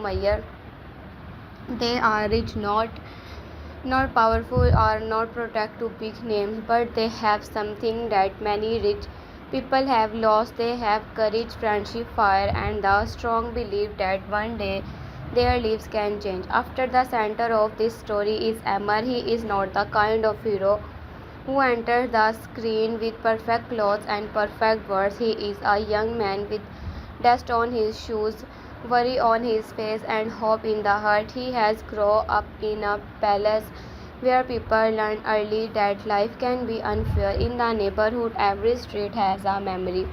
admire. They are rich, not powerful or not protect to big names, but they have something that many rich people have lost. They have courage, friendship, fire, and the strong belief that one day their lives can change. After the center of this story is Amar. He is not the kind of hero who enters the screen with perfect clothes and perfect words. He is a young man with dust on his shoes, worry on his face, and hope in the heart. He has grown up in a palace where people learn early that life can be unfair. In the neighborhood, every street has a memory.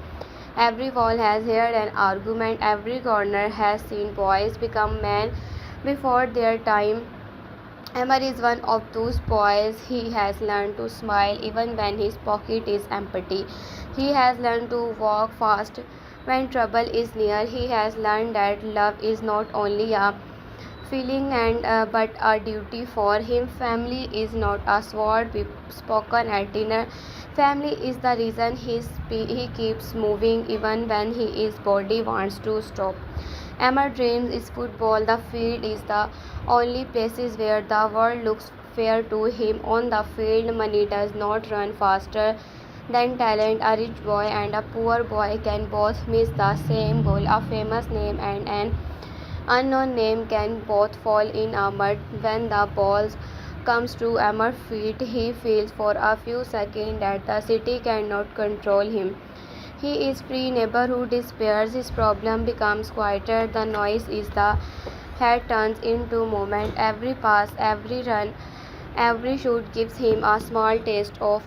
Every wall has heard an argument. Every corner has seen boys become men before their time. Amar is one of those boys. He has learned to smile even when his pocket is empty. He has learned to walk fast when trouble is near. He has learned that love is not only a feeling and but a duty for him. Family is not a sword spoken at dinner. Family is the reason he keeps moving even when his body wants to stop. Amar dreams is football. The field is the only places where the world looks fair to him. On the field, money does not run faster than talent. A rich boy and a poor boy can both miss the same goal. A famous name and an unknown name can both fall in a mud. When the ball comes to Amar's feet, he feels for a few seconds that the city cannot control him. He is free. Neighborhood despairs. His problem becomes quieter. The noise is the head turns into movement. Every pass, every run, every shoot gives him a small taste of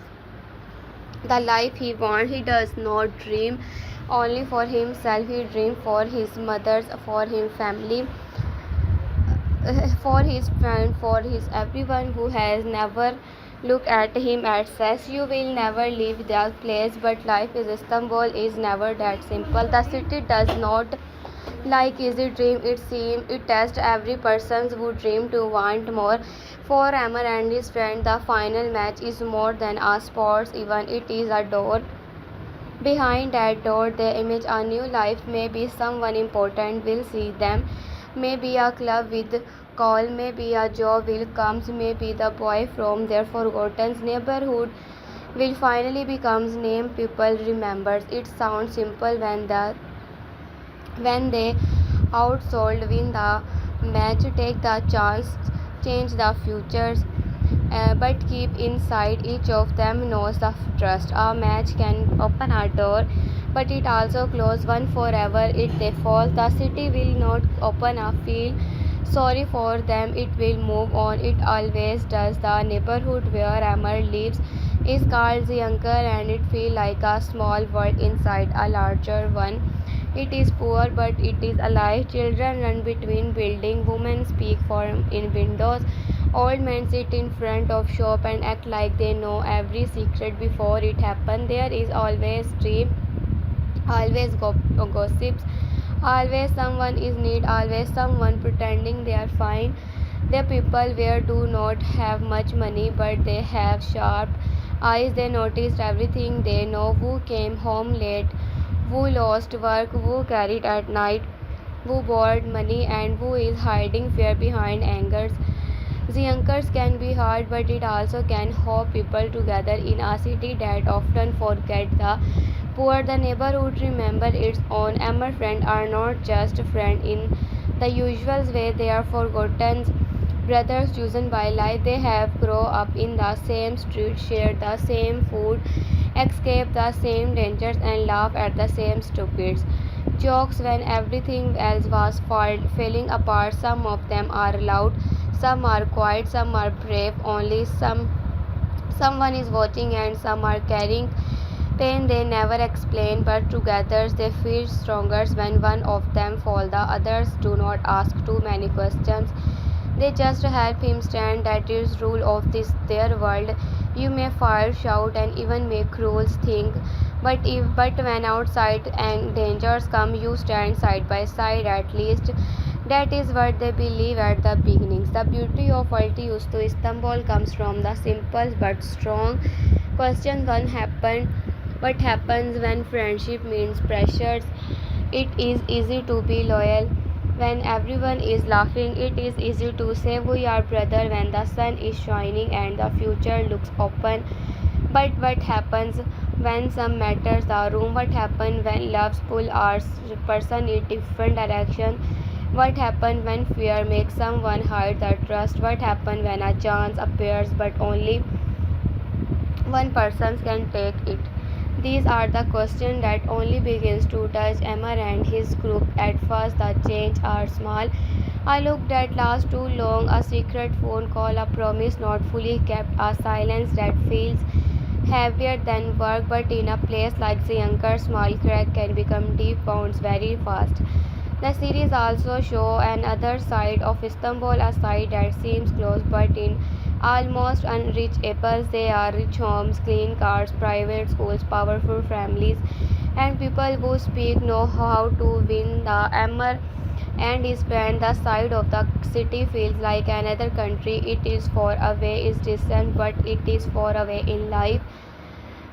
the life he wants. He does not dream only for himself. He dreams for his mothers, for his family, for his friend, for his everyone who has never looked at him and says, "You will never leave that place." But life is Istanbul is never that simple. The city does not like easy dream. It tests every person who dream to want more. For Amar and his friend, the final match is more than a sports event. It is a door. Behind that door, they image a new life. Maybe someone important will see them. Maybe a club with call. Maybe a job will come. Maybe the boy from their forgotten neighborhood will finally become name people remembers. It sounds simple when they outsold win the match, take the chance, change the futures, but keep inside. Each of them knows the trust. A match can open a door, but it also close one forever. If they fall, the city will not open a feel sorry for them. It will move on. It always does. The neighborhood where Amar lives is called the Anchor, and it feels like a small world inside a larger one. It is poor, but it is alive. Children run between buildings. Women speak from in windows. Old men sit in front of shop and act like they know every secret before it happens. There is always dream, always gossips, always someone is need, always someone pretending they are fine. The people where do not have much money, but they have sharp eyes. They noticed everything. They know who came home late, who lost work, who carried at night, who borrowed money, and who is hiding fear behind angers. The anchors can be hard, but it also can hold people together in a city that often forget the poor. The neighborhood remember its own. Amar friends are not just friends in the usual way. They are forgotten brothers chosen by life. They have grown up in the same street, shared the same food, escaped the same dangers, and laughed at the same stupid jokes when everything else was falling apart. Some of them are loud, some are quiet, some are brave. Only someone is watching, and some are carrying pain they never explain. But together they feel stronger. When one of them falls, the others do not ask too many questions. They just help him stand. That is rule of this their world. You may fight, shout, and even make cruel things, but when outside and dangers come, you stand side by side. At least that is what they believe at the beginnings. The beauty of Altı, Üstü, Istanbul comes from the simple but strong questions. What happens when friendship means pressures? It is easy to be loyal When everyone is laughing, it is easy to say we are brother when the sun is shining and the future looks open. But what happens when some matters the room? What happens when loves pull our person in different direction? What happens when fear makes someone hide the trust? What happens when a chance appears but only one person can take it? These are the questions that only begins to touch Emma and his group. At first, the changes are small. I looked at last too long, a secret phone call, a promise not fully kept, a silence that feels heavier than work, but in a place like the Anchor, small crack can become deep wounds very fast. The series also shows another side of Istanbul, a side that seems close but in almost unreachable. They are rich homes, clean cars, private schools, powerful families, and people who speak know how to win the Emmer and is when the side of the city feels like another country. It is far away, is distant, but it is far away in life.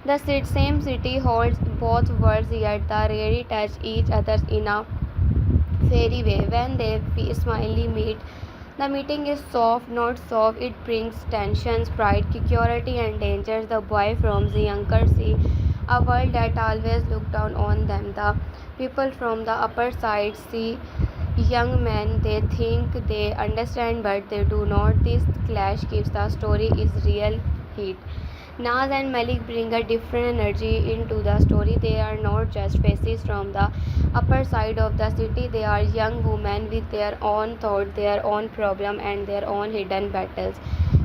The same city holds both worlds, yet they rarely touch each other in a fairy way. When they smiley meet, the meeting is soft, not soft. It brings tensions, pride, security, and dangers. The boy from the younger see a world that always looked down on them. The people from the upper side see young men they think they understand, but they do not. This clash gives the story its real heat. Naz and Malik bring a different energy into the story. They are not just faces from the upper side of the city. They are young women with their own thoughts, their own problem, and their own hidden battles.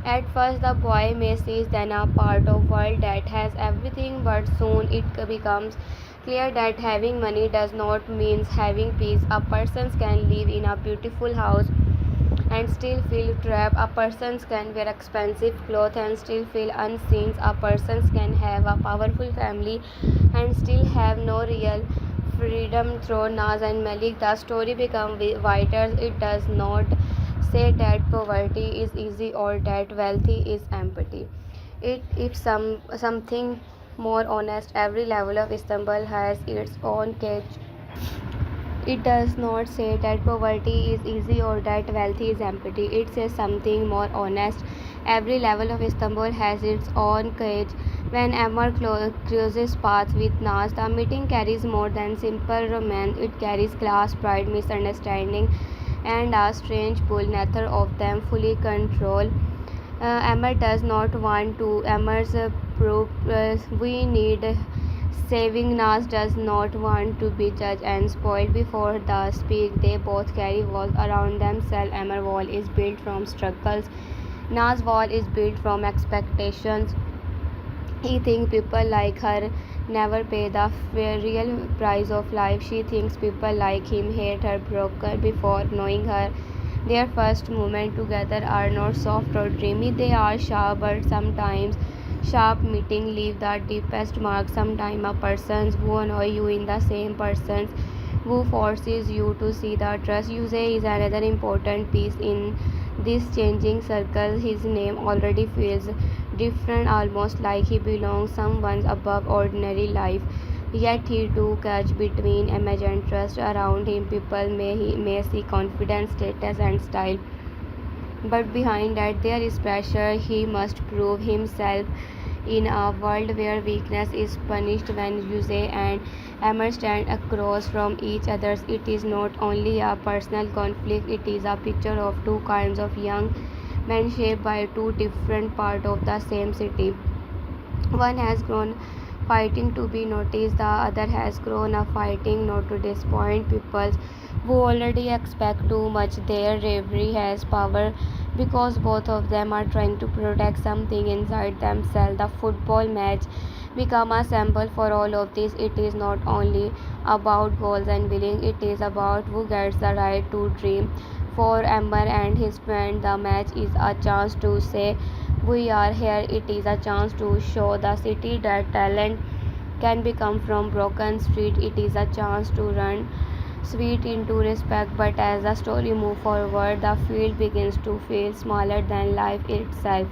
At first, the boy may see then a part of world that has everything, but soon it becomes clear that having money does not mean having peace. A person can live in a beautiful house and still feel trapped. A person can wear expensive clothes and still feel unseen. A person can have a powerful family and still have no real freedom. Through Naz and Malik, the story becomes wider. It does not say that poverty is easy or that wealthy is empty. It's something more honest. Every level of Istanbul has its own cage. It does not say that poverty is easy or that wealth is empty. It says something more honest. Every level of Istanbul has its own cage. When Amar crosses paths with Naz, the meeting carries more than simple romance. It carries class, pride, misunderstanding, and a strange pull. Neither of them fully control. Amar does not want to. Amar's proof we need saving. Nas does not want to be judged and spoiled before the speak. They both carry walls around themselves. Amar wall is built from struggles. Nas wall is built from expectations. He thinks people like her never pay the real price of life. She thinks people like him hate her broken before knowing her. Their first moments together are not soft or dreamy. They are sharp, but sometimes sharp meeting leave the deepest mark. Sometimes a person who annoy you in the same person who forces you to see the trust. Yuse is another important piece in this changing circle. His name already feels different, almost like he belongs someone above ordinary life. Yet he too catch between image and trust around him. People may see confidence, status, and style, but behind that there is pressure. He must prove himself in a world where weakness is punished. When Yuse and Emmer stand across from each other, it is not only a personal conflict, it is a picture of two kinds of young men shaped by two different parts of the same city. One has grown fighting to be noticed, the other has grown up fighting not to disappoint people who already expect too much. Their rivalry has power because both of them are trying to protect something inside themselves. The football match become a symbol for all of this. It is not only about goals and winning, it is about who gets the right to dream. For Amber and his friend, the match is a chance to say we are here. It is a chance to show the city that talent can become from broken street. It is a chance to run sweet into respect. But as the story moves forward, the field begins to feel smaller than life itself.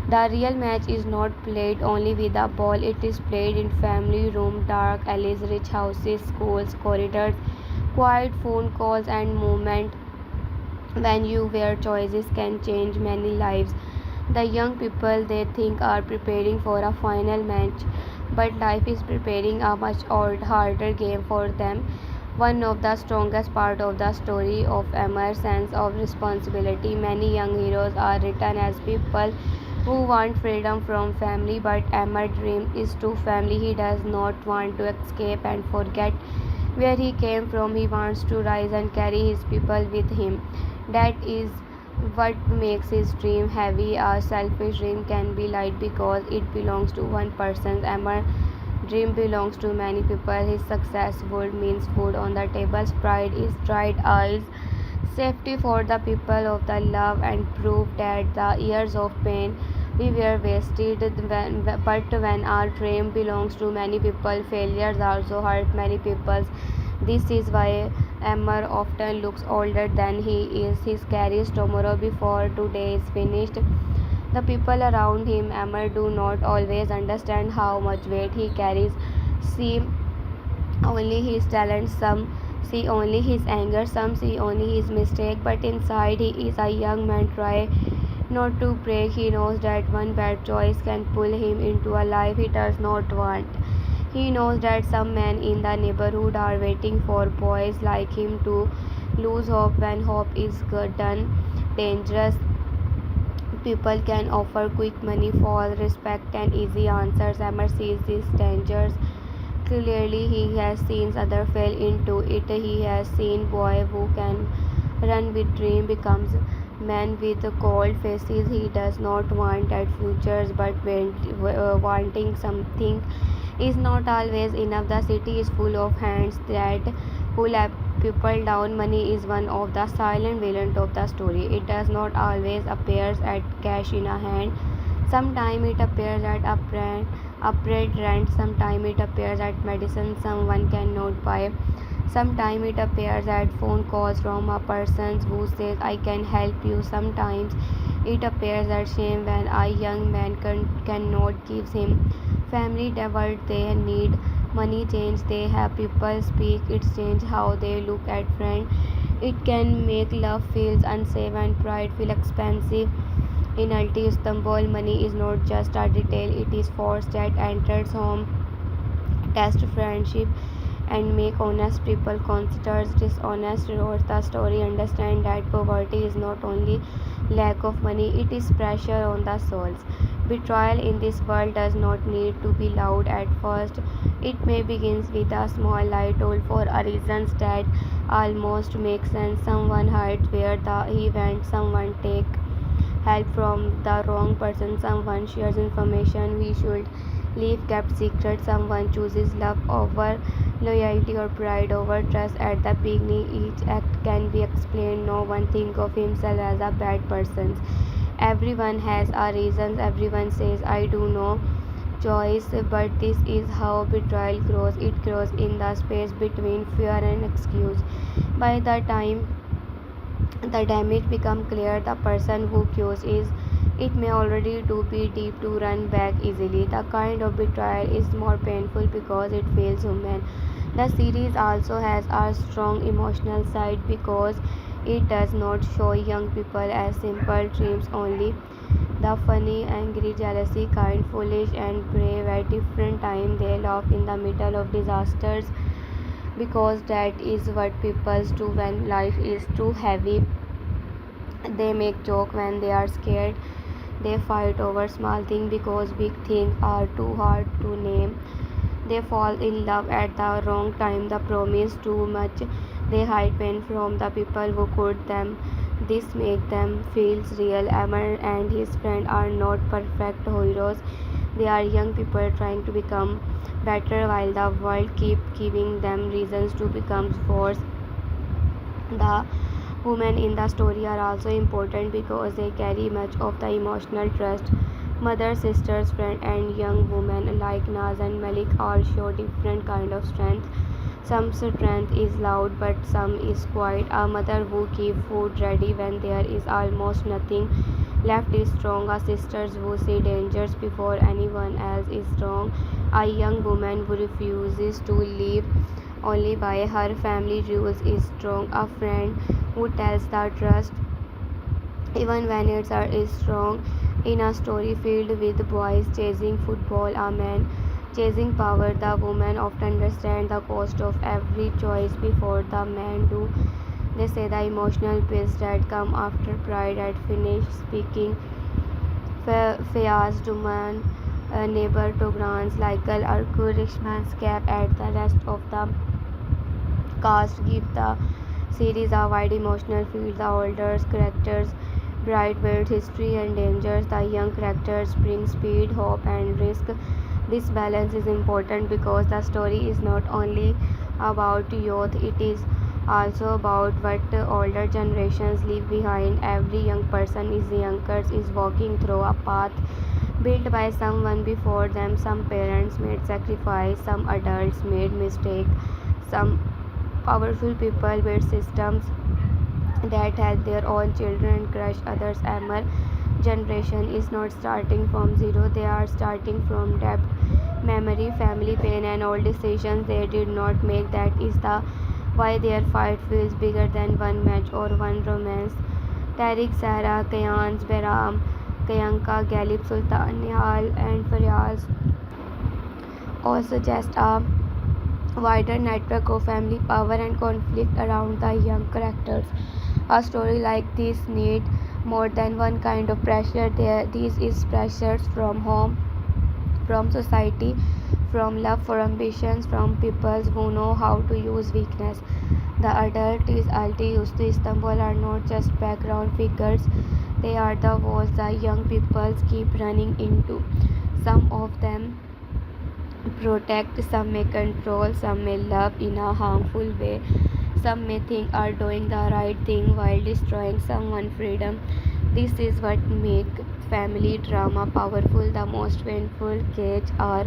The real match is not played only with a ball, it is played in family room, dark alleys, rich houses, schools, corridors, quiet phone calls and moment when you where choices can change many lives. The young people they think are preparing for a final match, but life is preparing a much harder game for them. One of the strongest part of the story of Emma's sense of responsibility. Many young heroes are written as people who want freedom from family, but Emma's dream is to family. He does not want to escape and forget where he came from. He wants to rise and carry his people with him. That is what makes his dream heavy. A selfish dream can be light because it belongs to one person. Emma's dream belongs to many people. His success would means food on the table, pride is dried eyes, safety for the people of the love, and proof that the years of pain we were wasted. But when our dream belongs to many people, failures also hurt many people. This is why Emmer often looks older than he is. He carries tomorrow before today is finished. The people around him, Emmer, do not always understand how much weight he carries. See only his talent, some see only his anger, some see only his mistake, but inside he is a young man try not to break. He knows that one bad choice can pull him into a life he does not want. He knows that some men in the neighborhood are waiting for boys like him to lose hope when hope is done dangerous. People can offer quick money, false respect, and easy answers. Emmer sees these dangers clearly. He has seen others fall into it. He has seen boy who can run with dream becomes men with cold faces. He does not want that futures, but wanting something is not always enough. The city is full of hands that pull up people down. Money is one of the silent villains of the story. It does not always appear at cash in a hand. Sometimes it appears at upgrade rent. Sometimes it appears at medicine someone cannot buy. Sometimes it appears at phone calls from a person who says I can help you. Sometimes it appears at shame when a young man cannot give him family the word they need. Money change they have people speak. It change how they look at friends. It can make love feels unsafe and pride feel expensive. In Alti, Istanbul, money is not just a detail, it is force that enters home, test friendship, and make honest people consider dishonest. Wrote the story understand that poverty is not only lack of money, it is pressure on the souls. Betrayal in this world does not need to be loud at first. It may begin with a small lie told for a reason that almost makes sense. Someone hides where he went, someone take help from the wrong person, someone shares information we should leave kept secret, someone chooses love over loyalty or pride over trust. At the beginning each act can be explained. No one think of himself as a bad person. Everyone has a reason. Everyone says I do know choice, but this is how betrayal grows. It grows in the space between fear and excuse. By the time the damage becomes clear, the person who cues is it may already to be deep to run back easily. The kind of betrayal is more painful because it feels human. The series also has a strong emotional side because it does not show young people as simple dreams only. The funny, angry, jealousy, kind, foolish, and brave at different times. They laugh in the middle of disasters because that is what people do when life is too heavy. They make joke when they are scared. They fight over small things because big things are too hard to name. They fall in love at the wrong time. They promise too much. They hide pain from the people who hurt them. This makes them feel real. Amar and his friend are not perfect heroes. They are young people trying to become better while the world keep giving them reasons to become worse. The women in the story are also important because they carry much of the emotional trust. Mothers, sisters, friends, and young women like Naz and Malik all show different kind of strength. Some strength is loud, but some is quiet. A mother who keeps food ready when there is almost nothing left is strong. A sister who see dangers before anyone else is strong. A young woman who refuses to leave only by her family rules is strong. A friend who tells the trust even when is strong. In a story filled with boys chasing football, a man chasing power, the woman often understands the cost of every choice before the man do. They say the emotional pills that come after pride had finished speaking. Fayaz Duman, neighbor to glance like a Irishman's cap at the rest of the cast give the series a wide emotional field. The older characters bright build history and dangers. The young characters bring speed, hope, and risk. This balance is important because the story is not only about youth, it is also about what older generations leave behind. Every young person is walking through a path built by someone before them. Some parents made sacrifice, some adults made mistakes, some powerful people build systems that help their own children crush others. Emmer generation is not starting from zero, they are starting from debt, memory, family pain, and all decisions they did not make. That is the why their fight feels bigger than one match or one romance. Tariq, Sarah, Kayans, Behram, Kayanka, Galib, Sultan, Nihal, and Faryaz all suggest a wider network of family power and conflict around the young characters. A story like this need more than one kind of pressure. These is pressures from home, from society, from love, for ambitions, from people who know how to use weakness. The adult is Altı, Üstü, Istanbul are not just background figures, they are the walls the young people keep running into. Some of them protect, some may control, some may love in a harmful way. Some may think are doing the right thing while destroying someone's freedom. This is what makes family drama powerful. The most painful cages are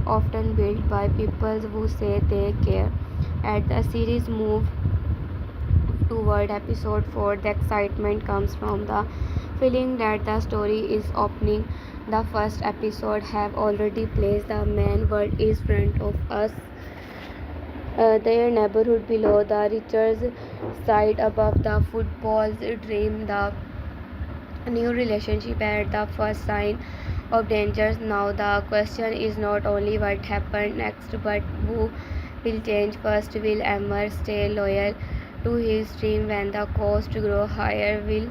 often built by people who say they care. As the series moves toward episode 4, the excitement comes from the feeling that the story is opening. The first episode have already placed the main world in front of us. Their neighborhood below, the richer's side above, the football's dream, the new relationship at the first sign of dangers. Now the question is not only what happened next, but who will change first. Will Emmer stay loyal to his dream when the cost grow higher? Will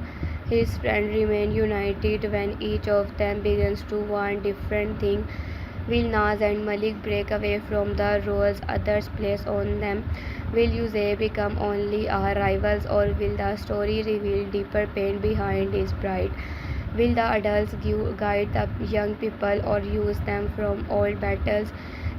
his friend remain united when each of them begins to want different things? Will Naz and Malik break away from the roles others place on them? Will Yusei become only our rivals, or will the story reveal deeper pain behind his pride? Will the adults guide the young people or use them from old battles?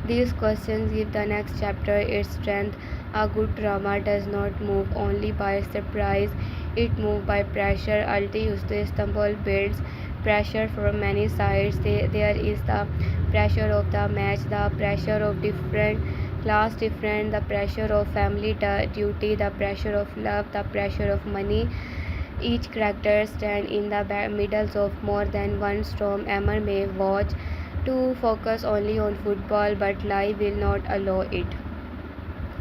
These questions give the next chapter its strength. A good drama does not move only by surprise, it moves by pressure. Altı Üstü Istanbul builds pressure from many sides. There is the pressure of the match, the pressure of different class different, the pressure of family duty, the pressure of love, the pressure of money. Each character stands in the middle of more than one storm. Emmer may watch to focus only on football, but life will not allow it.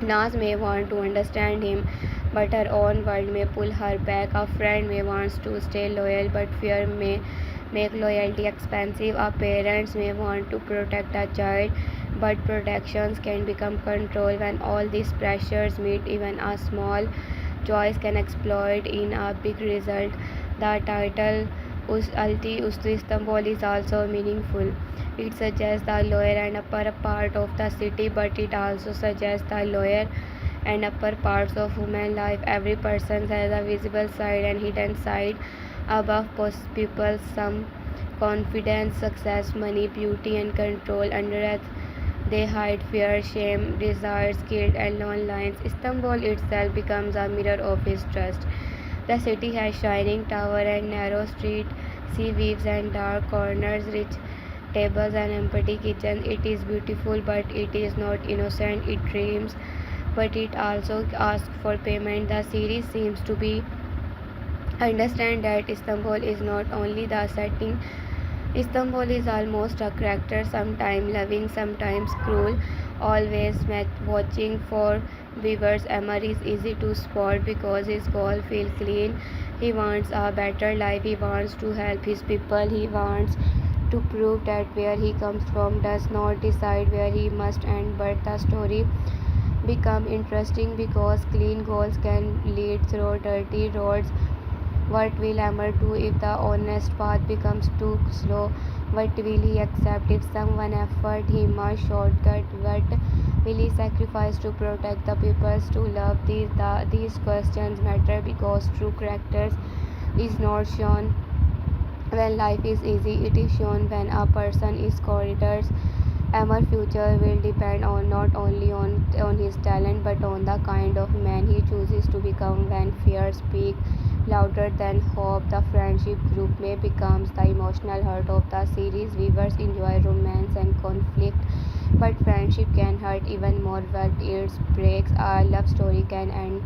Naz may want to understand him, but her own world may pull her back. A friend may want to stay loyal, but fear may make loyalty expensive. Our parents may want to protect a child, but protections can become control. When all these pressures meet, even a small choice can explode in a big result. The title Altı Üstü Istanbul is also meaningful. It suggests the lower and upper part of the city, but it also suggests the lower and upper parts of human life. Every person has a visible side and hidden side. Above people, some confidence, success, money, beauty, and control. Underneath, they hide fear, shame, desires, guilt, and loneliness. Istanbul itself becomes a mirror of his trust. The city has shining tower and narrow street, sea waves and dark corners, rich tables and empty kitchen. It is beautiful, but it is not innocent. It dreams, but it also asks for payment. The series seems to be understand that Istanbul is not only the setting Istanbul is almost a character, sometimes loving, sometimes cruel, always watching for viewers. Emmer is easy to spot because his goal feels clean. He wants a better life, he wants to help his people, he wants to prove that where he comes from does not decide where he must end, but the story become interesting because clean goals can lead through dirty roads. What will Amar do if the honest path becomes too slow? What will he accept if someone offered him a shortcut? What will he sacrifice to protect the peoples to love? These questions matter because true characters is not shown when life is easy, it is shown when a person is corridors. Amar's future will depend on not only on his talent but on the kind of man he chooses to become when fear speaks louder than hope. The friendship group may becomes the emotional heart of the series. Viewers enjoy romance and conflict, but friendship can hurt even more when it breaks. A love story can end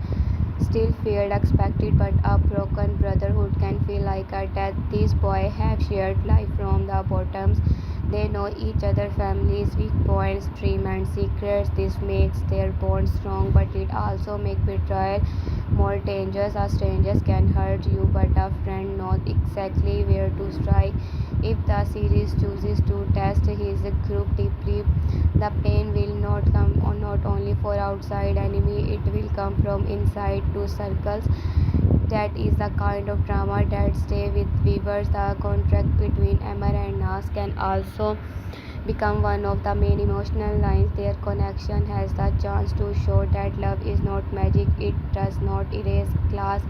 still feel expected, but a broken brotherhood can feel like a death. These boys have shared life from the bottoms. They know each other families, weak points, dreams and secrets. This makes their bond strong, but it also makes betrayal more dangerous. A stranger can hurt you, but a friend knows exactly where to strike. If the series chooses to test his group deeply, the pain will not come not only for outside enemy, it will come from inside two circles. That is the kind of drama that stay with viewers. The contract between Emma and Nas can also become one of the main emotional lines. Their connection has the chance to show that love is not magic. It does not erase class,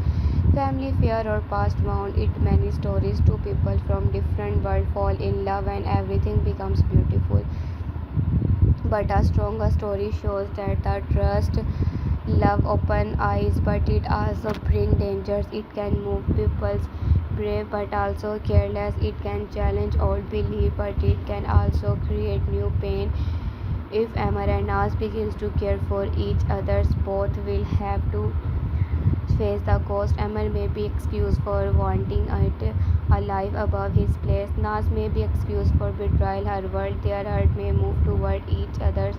family, fear, or past wound. It many stories. Two people from different worlds fall in love and everything becomes beautiful. But a stronger story shows that the trust love open eyes, but it also bring dangers. It can move people's brave but also careless. It can challenge old belief, but it can also create new pain. If Amar and Nas begins to care for each other, both will have to face the cost. Amar may be excused for wanting it alive above his place. Nas may be excused for betrayal. Her world, their heart may move toward each other's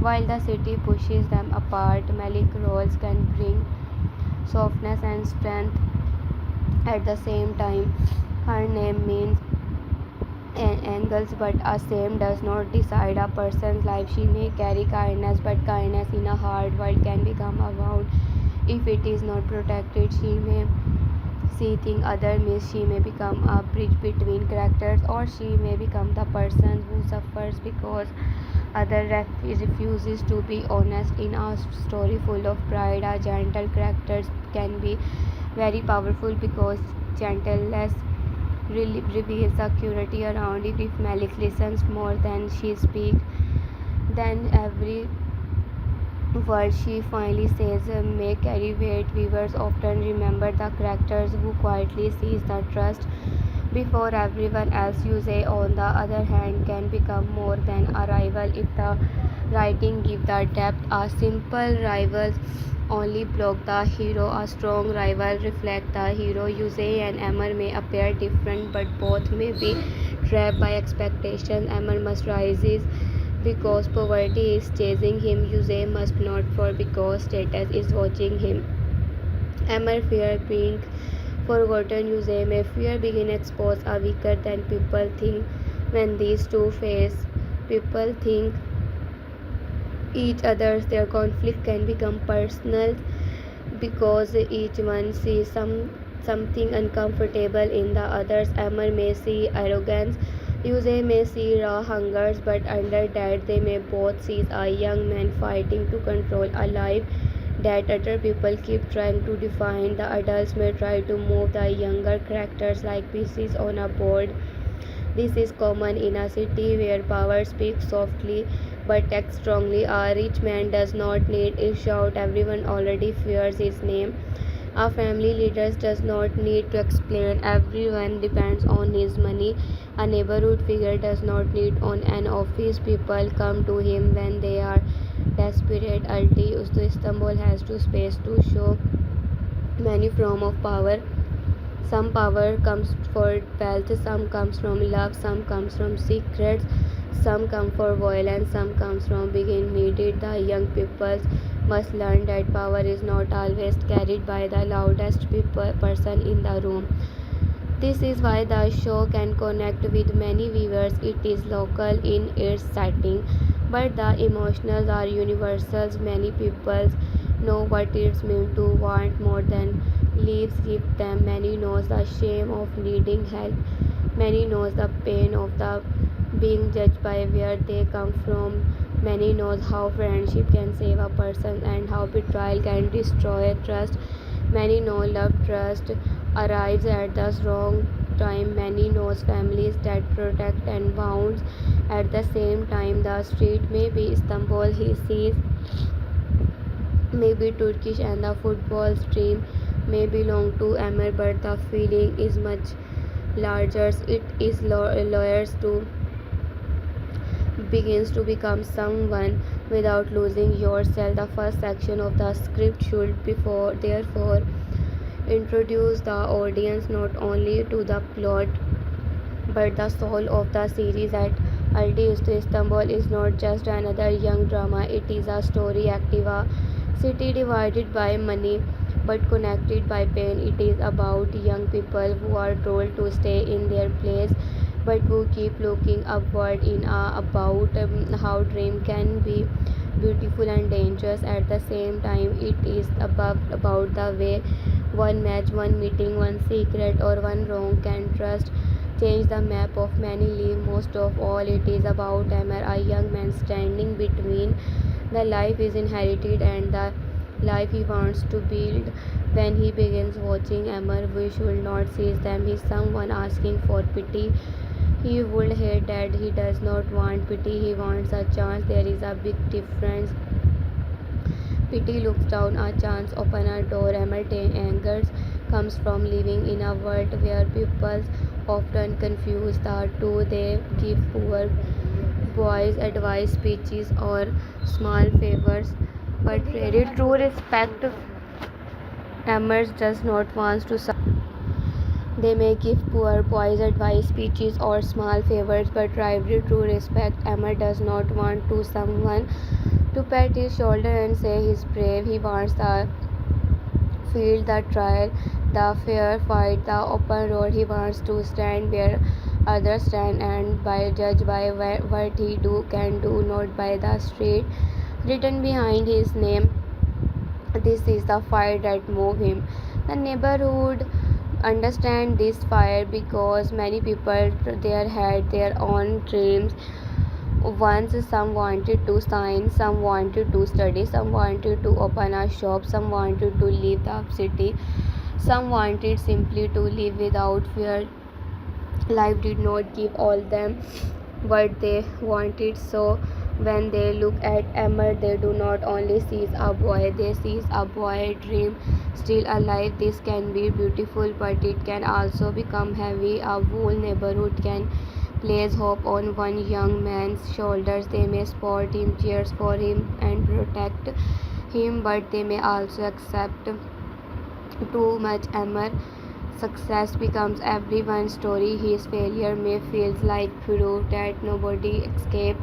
while the city pushes them apart. Malik roles can bring softness and strength at the same time. Her name means angles, but a same does not decide a person's life. She may carry kindness, but kindness in a hard world can become a wound if it is not protected. She may see things others miss. She may become a bridge between characters, or she may become the person who suffers because other refuses to be honest. In a story full of pride, a gentle character can be very powerful because gentleness reveals security around it. If Malik listens more than she speaks, then every word she finally says may carry weight. Viewers often remember the characters who quietly seize the trust before everyone else. Yusei, on the other hand, can become more than a rival if the writing gives the depth. A simple rival only block the hero. A strong rival reflect the hero. Yusei and Emmer may appear different, but both may be trapped by expectations. Emmer must rise because poverty is chasing him. Yusei must not fall because status is watching him. Emmer fear being forgotten. Yusei may fear being exposed are weaker than people think. When these two face, people think each other's, their conflict can become personal because each one sees something uncomfortable in the others. Emmer may see arrogance. Yusei may see raw hungers, but under that they may both see a young man fighting to control a life that other people keep trying to define. The adults may try to move the younger characters like pieces on a board. This is common in a city where power speaks softly but acts strongly. A rich man does not need to shout, everyone already fears his name. A family leader does not need to explain, everyone depends on his money. A neighborhood figure does not need on an office, people come to him when they are desperate. Altı, Üstü, Istanbul has to space to show many forms of power. Some power comes for wealth, some comes from love, some comes from secrets, some come for violence, some comes from being needed. The young people must learn that power is not always carried by the loudest person in the room. This is why the show can connect with many viewers. It is local in its setting, but the emotions are universal. Many people know what it means to want more than lives give them. Many knows the shame of needing help. Many knows the pain of the being judged by where they come from. Many knows how friendship can save a person and how betrayal can destroy trust. Many know love trust arrives at the wrong time. Many knows families that protect and bounds at the same time. The street may be Istanbul, he sees, may be Turkish, and the football stream may belong to Emir, but the feeling is much larger. It is lawyers to begins to become someone without losing yourself. The first section of the script should therefore introduce the audience not only to the plot but the soul of the series. At Altı, Üstü, Istanbul is not just another young drama, it is a story active, a city divided by money but connected by pain. It is about young people who are told to stay in their place but who keep looking upward, about how dream can be beautiful and dangerous at the same time. It is about the way one match, one meeting, one secret, or one wrong can trust change the map of many lives. Most of all, it is about Amar, a young man standing between the life is inherited and the life he wants to build. When he begins watching Amar, we should not seize them. He is someone asking for pity. He would hate that. He does not want pity, he wants a chance. There is a big difference. Pity looks down a chance, open a door. Anger comes from living in a world where people often confuse the two. They give poor boys advice, speeches, or small favors, but really true respect. Amers does not want to. They may give poor boys advice, speeches, or small favors, but really true respect. Amar does not want to someone to pat his shoulder and say he's brave. He wants the field, the trial, the fair fight, the open road. He wants to stand where others stand and by judge by what he can do, not by the street written behind his name. This is the fire that moves him. The neighborhood understand this fire because many people there had their own dreams. Once some wanted to sign, some wanted to study, some wanted to open a shop, some wanted to leave the city, some wanted simply to live without fear. Life did not give all them what they wanted, so when they look at Emmer, they do not only see a boy, they see a boy dream still alive. This can be beautiful, but it can also become heavy. A whole neighborhood can place hope on one young man's shoulders. They may support him, cheers for him, and protect him, but they may also accept too much. Emmer success becomes everyone's story. His failure may feel like proof that nobody escaped.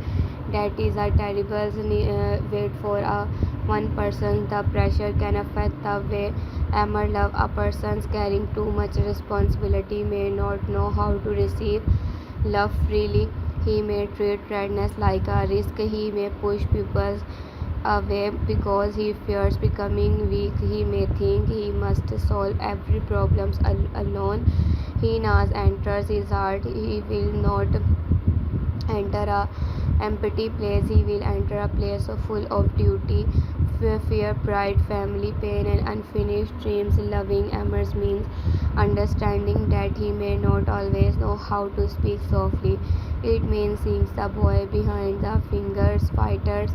That is a terrible weight for one person. The pressure can affect the way Emmer love a person. Carrying too much responsibility may not know how to receive love freely. He may treat redness like a risk. He may push people away because he fears becoming weak. He may think he must solve every problem alone. He now enters his heart. He will not enter a empty place. He will enter a place full of duty, fear, pride, family, pain, and unfinished dreams. Loving Emers means understanding that he may not always know how to speak softly. It means seeing the boy behind the fingers, fighters.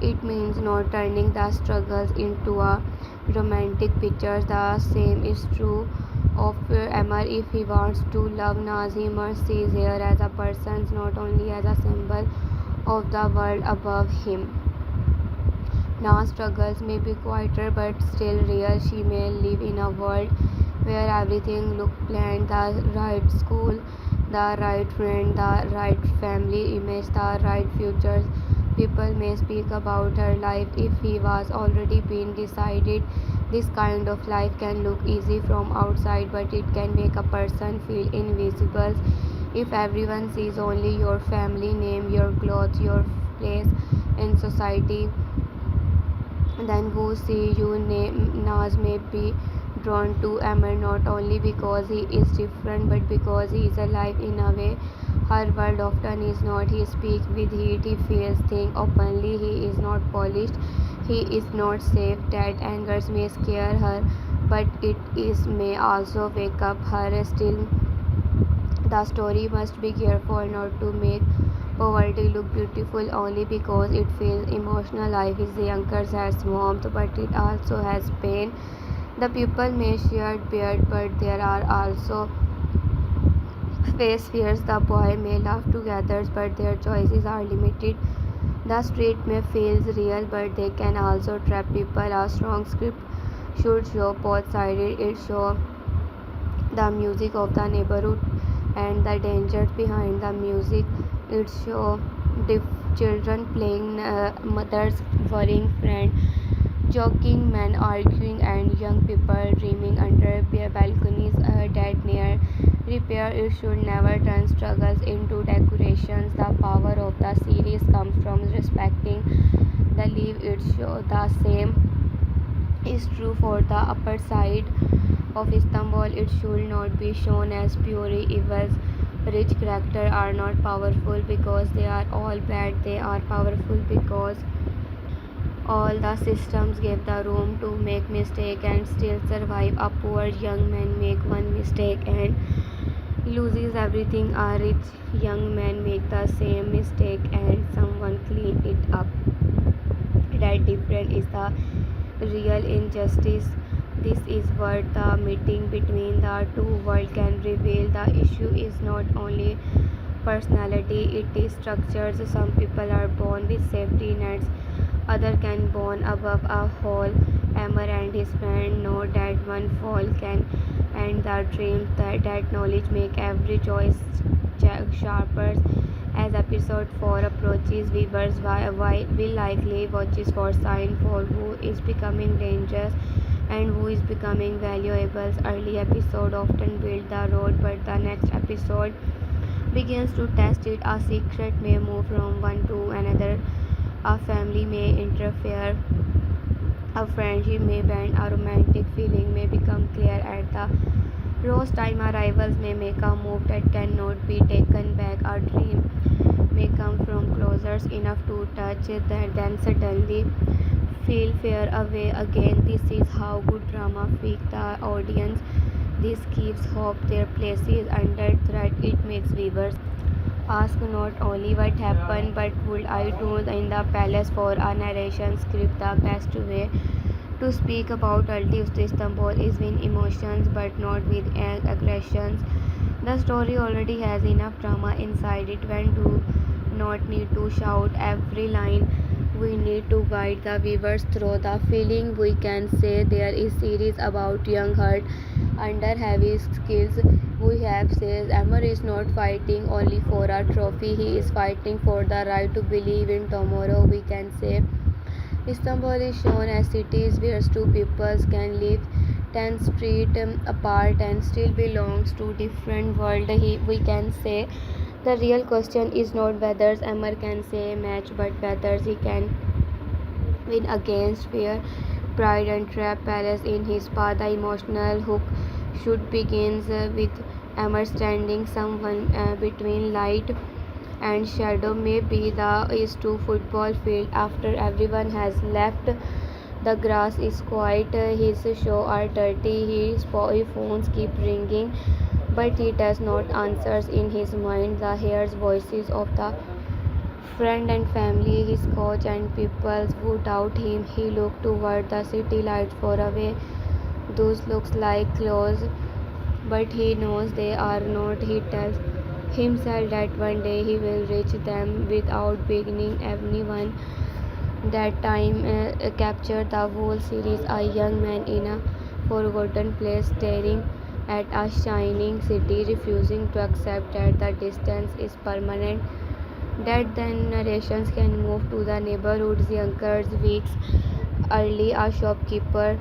It means not turning the struggles into a romantic picture. The same is true of Emmer. If he wants to love Naz, he must see her as a person, not only as a symbol of the world above him. Na's struggles may be quieter but still real. She may live in a world where everything looked planned, the right school, the right friend, the right family image, the right futures. People may speak about her life if he was already been decided. This kind of life can look easy from outside, but it can make a person feel invisible. If everyone sees only your family name, your clothes, your place in society, then who see you Nas may be drawn to Amr not only because he is different but because he is alive in a way her world often is not. He speaks with heat, he feels things openly, he is not polished, he is not safe. That angers may scare her, but it is may also wake up her. Still, the story must be careful not to make poverty look beautiful only because it feels emotional. Life is younger, has warmth, but it also has pain. The people may share beard, but there are also face fears. The boy may laugh together, but their choices are limited. The street may feel real, but they can also trap people. A strong script should show both sides. It shows the music of the neighborhood and the dangers behind the music. It shows children playing, mothers worrying, friends joking, men arguing, and young people dreaming under balconies that near repair. It should never turn struggles into decorations. The power of the series comes from respecting the leave. It shows the same is true for the upper side of Istanbul. It should not be shown as pure evil. Rich characters are not powerful because they are all bad. They are powerful because all the systems give the room to make mistake and still survive. A poor young man make one mistake and loses everything. A rich young man make the same mistake and someone clean it up. That difference is the real injustice. This is what the meeting between the two worlds can reveal. The issue is not only personality, it is structures. Some people are born with safety nets, others can born above a hole. Amr and his friend know that one fall can end the dream. That knowledge make every choice sharper. As episode 4 approaches, viewers will likely watches for sign for who is becoming dangerous and who is becoming valuable. Early episode often build the road, but the next episode begins to test it. A secret may move from one to another. A family may interfere. A friendship may bend. A romantic feeling may become clear at the Rose time. Arrivals may make a move that cannot be taken back. A dream may come from closers enough to touch that then suddenly feel fear away again. This is how good drama feeds the audience. This keeps hope their places under threat. It makes viewers ask not only what happened but would I do in the palace for a narration script. The best way to speak about Altı Istanbul is with emotions but not with aggressions. The story already has enough drama inside it. When do not need to shout every line. We need to guide the viewers through the feeling. We can say there is series about young heart under heavy skills. We have says Amr is not fighting only for a trophy. He is fighting for the right to believe in tomorrow. We can say Istanbul is shown as cities where two peoples can live 10 streets apart and still belongs to different world. We can say the real question is not whether Amr can say match but whether he can win against fear, pride and trap palace in his path. The emotional hook should begins with Amr standing someone between light and shadow. Maybe the is to football field after everyone has left. The grass is quiet, his shoes are dirty, his phones keep ringing, but he does not answer. In his mind the hears voices of the friend and family, his coach and people who doubt him. He looked toward the city lights for away. Those looks like close, but he knows they are not. He tells himself that one day he will reach them without beginning anyone. That time captured the whole series. A young man in a forgotten place, staring at a shining city, refusing to accept that the distance is permanent. That then narrations can move to the neighborhood's younger weeks. Early, a shopkeeper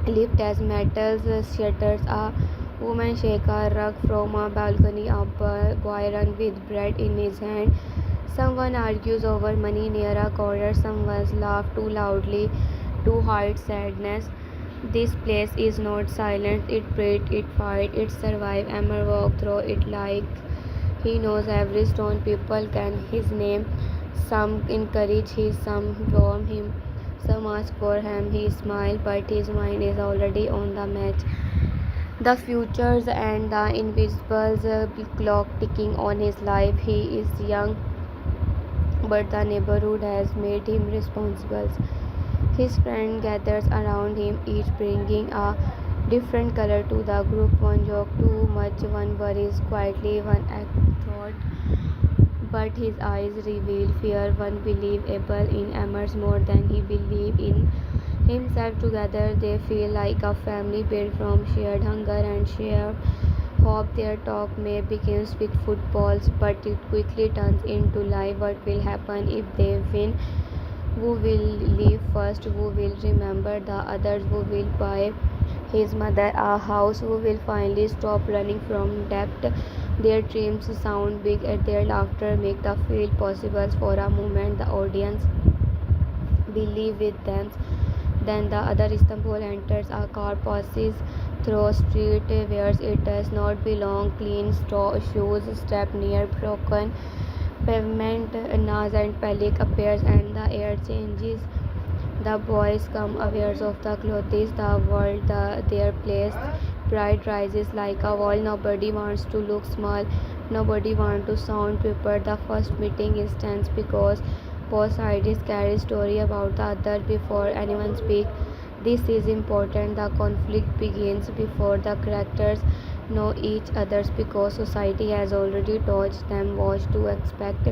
lift as metal shatters. A woman shake a rug from a balcony. A boy runs with bread in his hand. Someone argues over money near a corner. Someone laughs too loudly to hide sadness. This place is not silent. It breathes, it fights, it survives. Emmer walks through it like he knows every stone. People can his name. Some encourage him, some warm him, some ask for him. He smiles, but his mind is already on the match. The futures and the invisible clock ticking on his life. He is young, but the neighborhood has made him responsible. His friend gathers around him, each bringing a different color to the group. One joke too much, one worries quietly, one act thought, but his eyes reveal fear. One believable in Emmers more than he believed in himself. Together they feel like a family built from shared hunger and shared hope. Their talk may begin with footballs, but it quickly turns into life. What will happen if they win? Who will leave first? Who will remember the others? Who will buy his mother a house? Who will finally stop running from debt? Their dreams sound big, and their laughter make the field possible. For a moment, the audience believe with them. Then the other Istanbul enters. A car passes through a street where it does not belong. Clean shoes, step near broken pavement. Naz and Pelik appears and the air changes. The boys come aware of the clothes, the world, their place. Pride rises like a wall. Nobody wants to look small. Nobody wants to sound prepared. The first meeting is tense because both sides carry story about the other before anyone speaks. This is important. The conflict begins before the characters know each other because society has already taught them what to expect.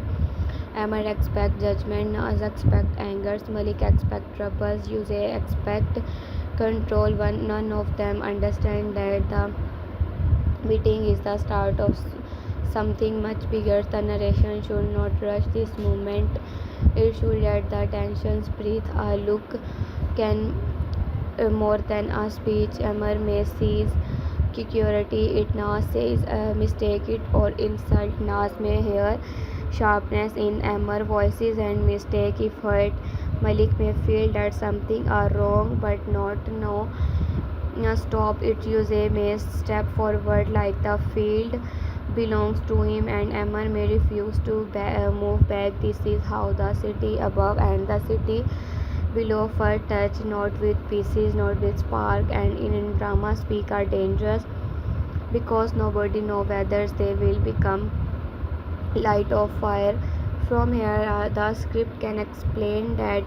Amar expect judgment, Naz expect anger, Malik expect troubles, Yusei expect control. None of them understand that the meeting is the start of something much bigger. The narration should not rush this moment. It should let the tensions breathe. A look can more than a speech. Amar may seize security it. Naz says mistake it or insult. Naz may hear sharpness in Amar voices and mistake if heard. Malik may feel that something are wrong but not know. Stop it. Yusei may step forward like the field belongs to him, and Amar may refuse to move back. This is how the city above and the city below first touch, not with pieces, not with spark. And in drama speak are dangerous because nobody knows whether they will become light or fire. From here, the script can explain that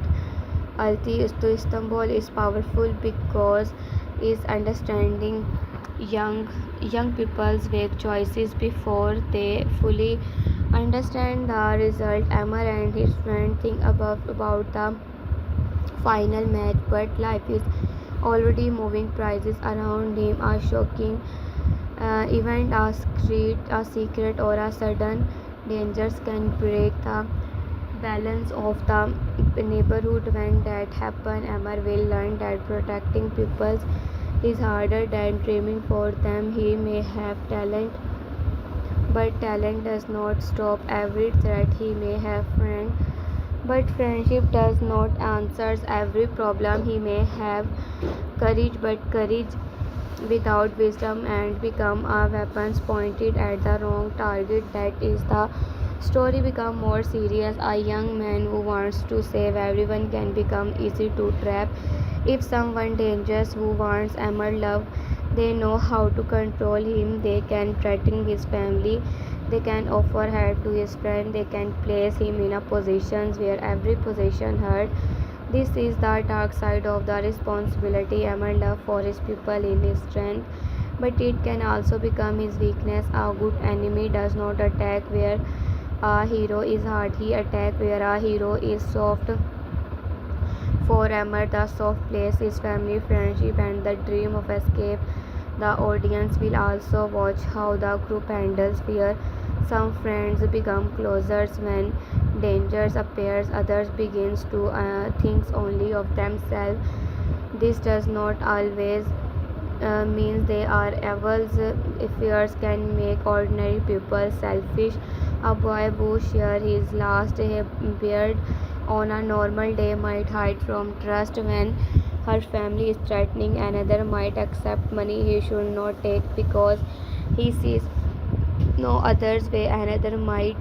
Altı to Istanbul is powerful because is understanding young people's make choices before they fully understand the result. Amar and his friend think about the final match, but life is already moving. Prices around him are shocking. Event, a secret, or a sudden dangers can break the balance of the neighborhood. When that happens, Amar will learn that protecting people is harder than dreaming for them. He may have talent, but talent does not stop every threat. He may have friends, but friendship does not answer every problem. He may have courage, but courage without wisdom and become a weapons pointed at the wrong target. That is the story become more serious. A young man who wants to save everyone can become easy to trap. If someone dangerous who wants Amar love, they know how to control him. They can threaten his family. They can offer help to his friend. They can place him in a positions where every position hurt. This is the dark side of the responsibility. Amar love for his people in his strength, but it can also become his weakness. A good enemy does not attack where a hero is hard. He attacks where a hero is soft. For Amar, the soft place is family, friendship, and the dream of escape. The audience will also watch how the group handles fear. Some friends become closer when dangers appears. Others begins to think only of themselves. This does not always means they are evils. Fears can make ordinary people selfish. A boy who shares his last beard on a normal day might hide from trust when her family is threatening. Another might accept money he should not take because he sees no other's way. Another might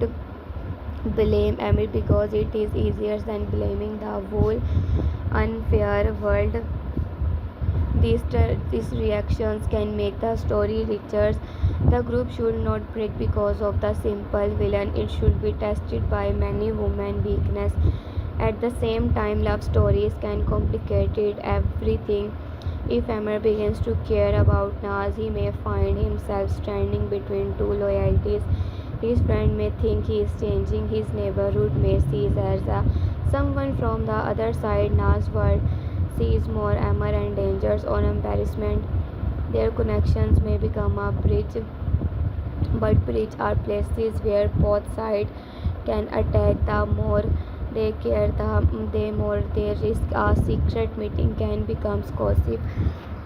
blame Emily because it is easier than blaming the whole unfair world. These reactions can make the story richer. The group should not break because of the simple villain. It should be tested by many women weakness. At the same time, love stories can complicate everything. If Amar begins to care about Naz, he may find himself standing between two loyalties. His friend may think he is changing, his neighborhood may see as someone from the other side. Naz world sees more Amar and dangers on embarrassment. Their connections may become a bridge, but bridges are places where both sides can attack. The more they care, the more they risk. A secret meeting can become gossip.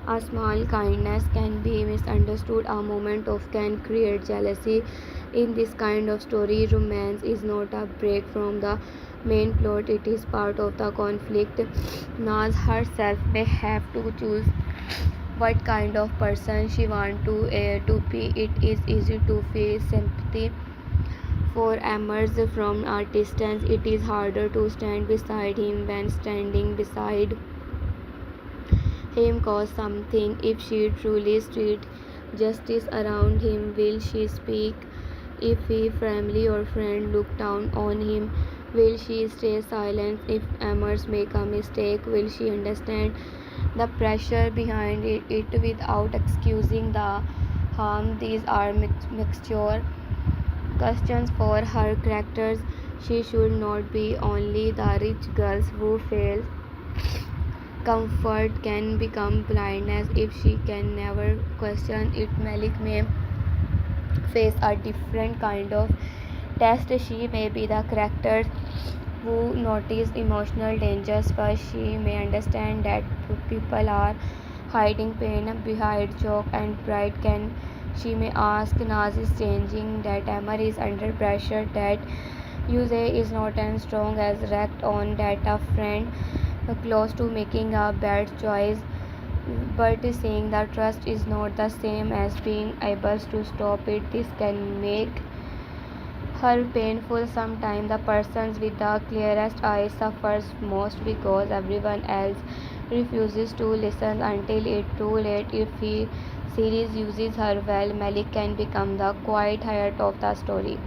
A small kindness can be misunderstood. A moment of can create jealousy. In this kind of story, romance is not a break from the main plot, it is part of the conflict. Naz herself may have to choose what kind of person she wants to be. It is easy to feel sympathy for Amers from a distance. It is harder to stand beside him when standing beside him cause something. If she truly sees justice around him, will she speak? If his family or friend look down on him, will she stay silent? If Amers make a mistake, will she understand the pressure behind it without excusing the harm? These are mixture questions for her characters. She should not be only the rich girls who fail. Comfort can become blindness if she can never question it. Malik may face a different kind of test. She may be the character who notice emotional dangers first. She may understand that people are hiding pain behind joke and pride. Can she may ask Naz is changing, that Amar is under pressure, that Use is not as strong as wrecked on that a friend close to making a bad choice, but saying that trust is not the same as being able to stop it. This can make her painful. Sometimes the person with the clearest eyes suffers most because everyone else refuses to listen until it's too late. If he series uses her well, Malik can become the quiet heart of the story.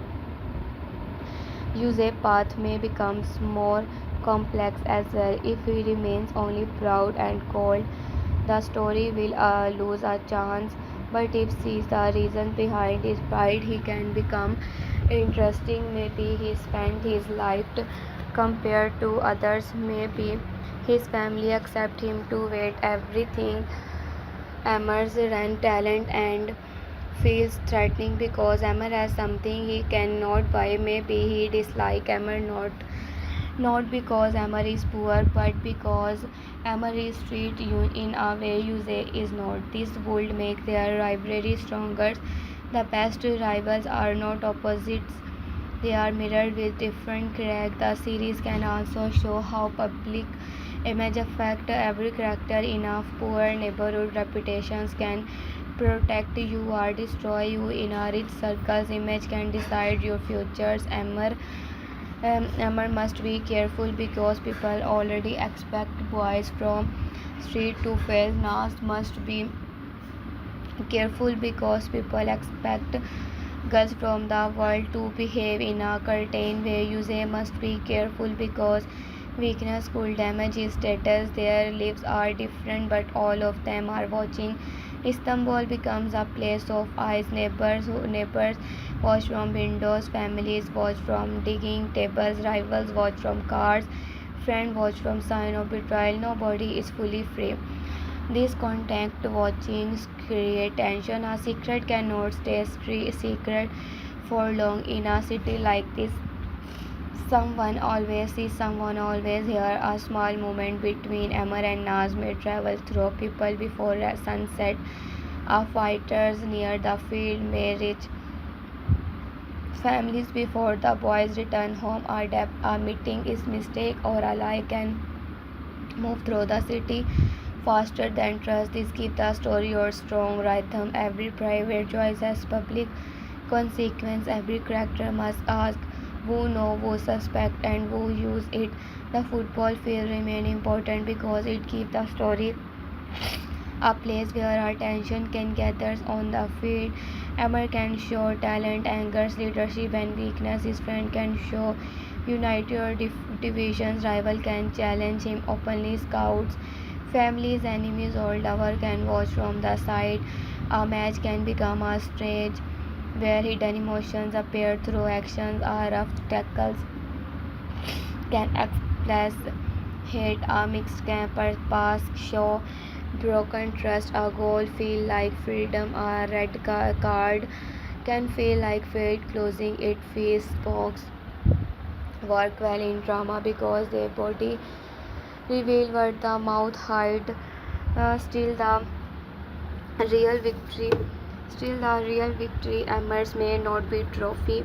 Use path may become more complex as well. If he remains only proud and cold, the story will lose a chance. But if sees the reason behind his pride, he can become interesting. Maybe he spent his life compared to others. Maybe his family accept him to wait everything Amers and talent and feels threatening because Amar has something he cannot buy. Maybe he dislike Amar not because Amar is poor, but because Amar is treat you in a way you say is not. This would make their rivalry stronger. The best rivals are not opposites. They are mirrored with different characters. The series can also show how public image affect every character. Enough poor neighborhood reputations can protect you or destroy you. In a rich circles, image can decide your futures. Amar must be careful because people already expect boys from street to fail. Nas must be careful because people expect girls from the world to behave in a certain way. Use must be careful because weakness could damage his status. Their lives are different, but all of them are watching. Istanbul becomes a place of eyes. Neighbors watch from windows, families watch from digging tables, rivals watch from cars, Friend watch from sign of betrayal. Nobody is fully free. These contact watchings create tension. A secret cannot stay secret for long in a city like this. Someone always sees, someone always hears. A small moment between Amar and Naz may travel through people before sunset. A fighters near the field may reach families before the boys return home. A meeting is mistake or a lie can move through the city faster than trust. This gives the story or strong rhythm. Every private choice has public consequence. Every character must ask who know, who suspect, and who use it. The football field remain important because it gives the story a place where attention can gather. On the field, Amar can show talent, anger, leadership, and weakness. His friend can show unity or divisions. Rival can challenge him openly. Scouts, families, enemies, or lover can watch from the side. A match can become a stage where hidden emotions appear through actions. A rough tackles can express hate. A mixed camper pass show broken trust. A goal feel like freedom. A red card can feel like fate closing. It feels box work well in drama because their body reveal what the mouth hide. Still real victory the real victory emerges may not be trophy.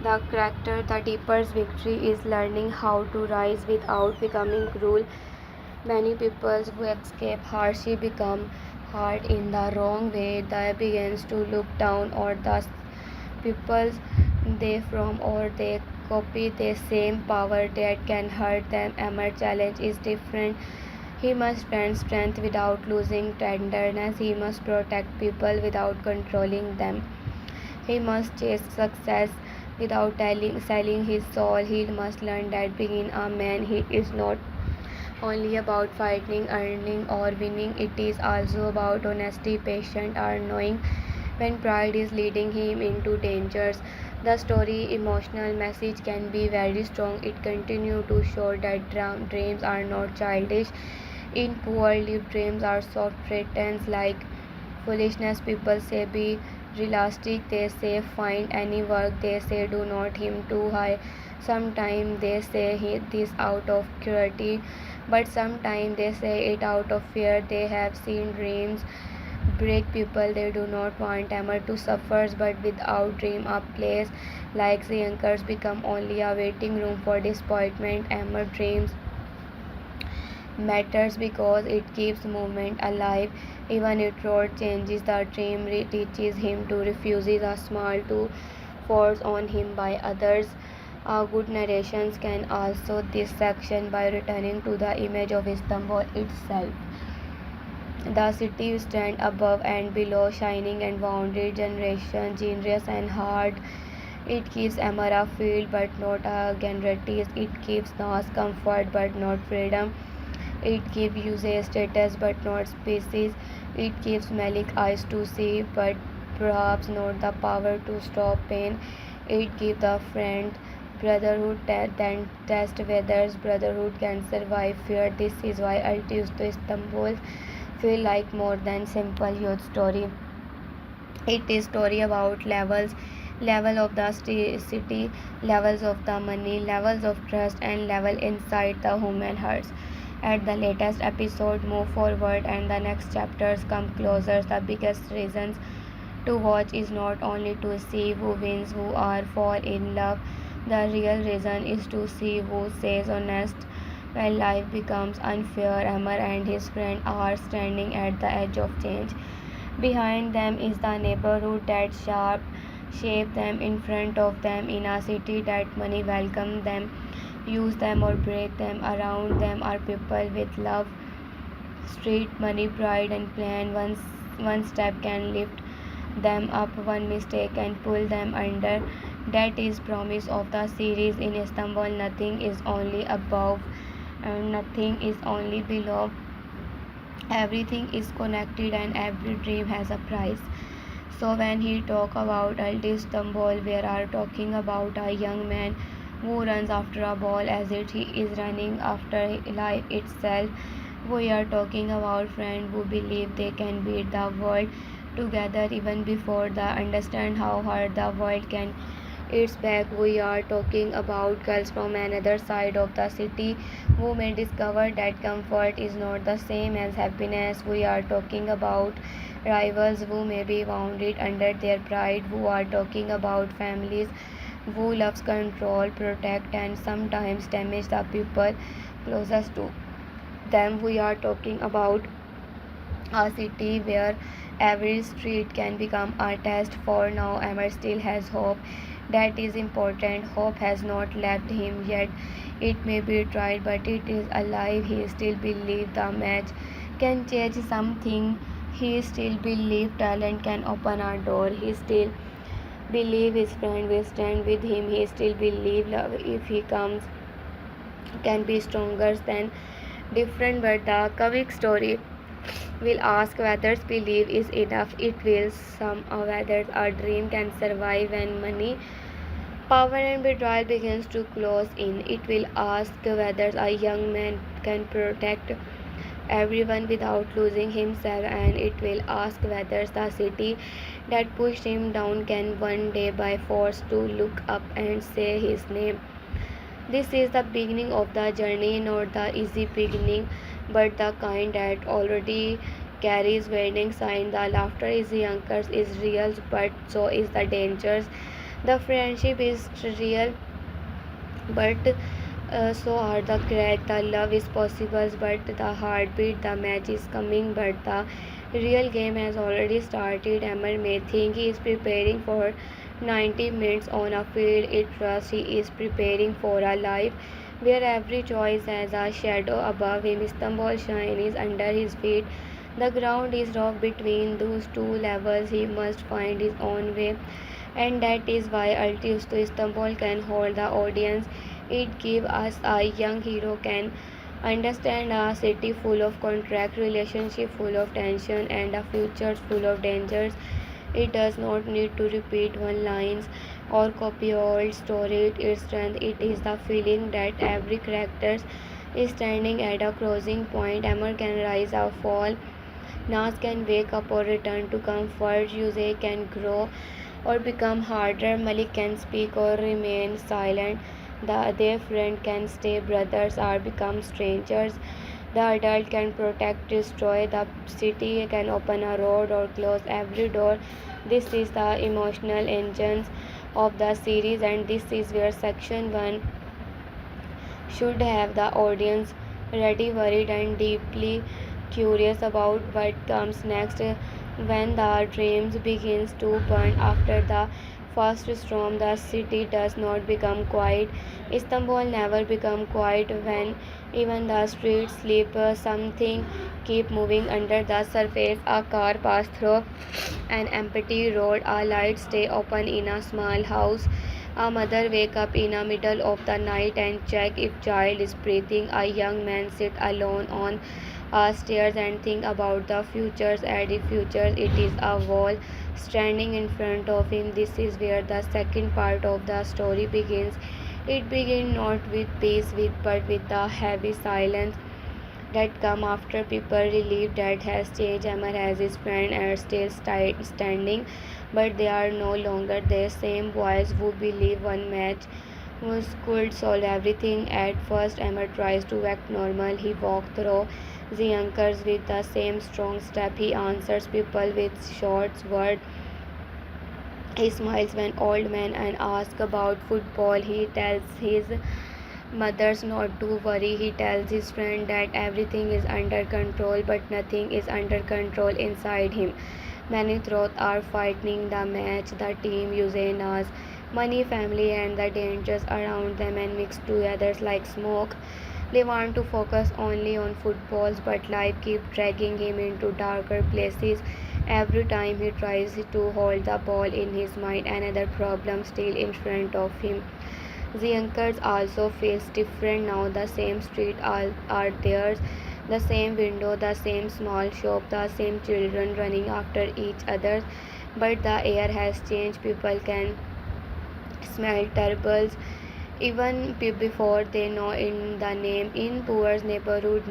The character, the deeper's victory is learning how to rise without becoming cruel. Many people who escape hardship become hard in the wrong way. They begins to look down on the people they from or they copy the same power that can hurt them. Amar challenge is different. He must spend strength without losing tenderness. He must protect people without controlling them. He must chase success without selling his soul. He must learn that being a man he is not only about fighting, earning, or winning. It is also about honesty, patience, or knowing when pride is leading him into dangers. The story emotional message can be very strong. It continues to show that dreams are not childish. In poor-lived dreams are soft threats like foolishness. People say be realistic. They say find any work. They say do not aim too high. Sometimes they say this out of curiosity, but sometimes they say it out of fear. They have seen dreams break people they do not want. Amar to suffers, but without dream, a place like the anchors become only a waiting room for disappointment. Amar dreams matters because it keeps movement alive. Even if road changes, the dream teaches him to refuse a small to force on him by others. Good narrations can also this section by returning to the image of Istanbul itself. The city stands above and below, shining and wounded, generation, generous and hard. It gives Amar a field but not a guarantee. It gives Nas comfort but not freedom. It gives usage status but not species. It gives Malik eyes to see but perhaps not the power to stop pain. It gives the friend brotherhood then test whether brotherhood can survive fear. This is why Altı to Istanbul feel like more than simple youth story. It is story about levels, level of the city, levels of the money, levels of trust, and level inside the human hearts. At the latest episode move forward and the next chapters come closer. The biggest reasons to watch is not only to see who wins, who are fall in love. The real reason is to see who stays honest when life becomes unfair. Amar and his friend are standing at the edge of change. Behind them is the neighborhood that shaped them. In front of them in a city that money welcome them, use them or break them. Around them are people with love, street money, pride, and plan. One step can lift them up, one mistake can pull them under. That is promise of the series. In Istanbul, nothing is only above and nothing is only below. Everything is connected and every dream has a price. So when he talk about Altı Istanbul, we are talking about a young man who runs after a ball as if he is running after life itself. We are talking about friends who believe they can beat the world together even before they understand how hard the world can. It's back. We are talking about girls from another side of the city who may discover that comfort is not the same as happiness. We are talking about rivals who may be wounded under their pride. Who are talking about families who loves control, protect, and sometimes damage the people closest to them. We are talking about a city where every street can become a test. For now, Amar still has hope. That is important. Hope has not left him yet. It may be tried, but it is alive. He still believes the match can change something. He still believes talent can open a door. He still believes his friend will stand with him. He still believes love, if he comes, can be stronger than different. But the comic story will ask whether belief is enough. It will sum whether a dream can survive when money, power, and betrayal begins to close in. It will ask whether a young man can protect everyone without losing himself, and it will ask whether the city that pushed him down can one day by force to look up and say his name. This is the beginning of the journey, not the easy beginning, but the kind that already carries warning signs. The laughter is young, is real, but so is the dangers. The friendship is real, but so are the crack. The love is possible, but the heartbeat, the match is coming, but the real game has already started. Amar may think he is preparing for 90 minutes on a field. It trusts he is preparing for a life where every choice has a shadow above him. Istanbul shine is under his feet. The ground is rough between those two levels. He must find his own way, and that is why Altı to Istanbul can hold the audience. It gives us a young hero can understand a city full of contract, relationship full of tension, and a future full of dangers. It does not need to repeat one lines or copy old story. Its strength it is the feeling that every character is standing at a crossing point. Amar can rise or fall. Nas can wake up or return to comfort. Yuse can grow or become harder. Malik can speak or remain silent. Their friend can stay brothers or become strangers. The adult can protect, destroy. The city can open a road or close every door. This is the emotional engines of the series, and this is where section 1 should have the audience ready, worried, and deeply curious about what comes next. When the dreams begins to burn after the first storm, the city does not become quiet. Istanbul never become quiet when even the streets sleep. Something keep moving under the surface. A car pass through an empty road. A light stay open in a small house. A mother wake up in the middle of the night and check if child is breathing. A young man sit alone on stairs and think about the futures. At the future, it is a wall standing in front of him. This is where the second part of the story begins. It begins not with peace, but with the heavy silence that come after people relieve that has changed. Amar has his friend are still standing, but they are no longer the same boys who believe one match could solve everything. At first, Amar tries to act normal. He walks through the anchors with the same strong step. He answers people with short words. He smiles when old men and asks about football. He tells his mothers not to worry. He tells his friend that everything is under control, but nothing is under control inside him. Many thoughts are fighting the match, the team, Usenas, money, family, and the dangers around them and mixed together like smoke. They want to focus only on footballs, but life keeps dragging him into darker places. Every time he tries to hold the ball in his mind, another problem still in front of him. The anchors also feels different now. The same street are theirs, the same window, the same small shop, the same children running after each other. But the air has changed. People can smell turbulence even before they know in the name. In poor neighborhood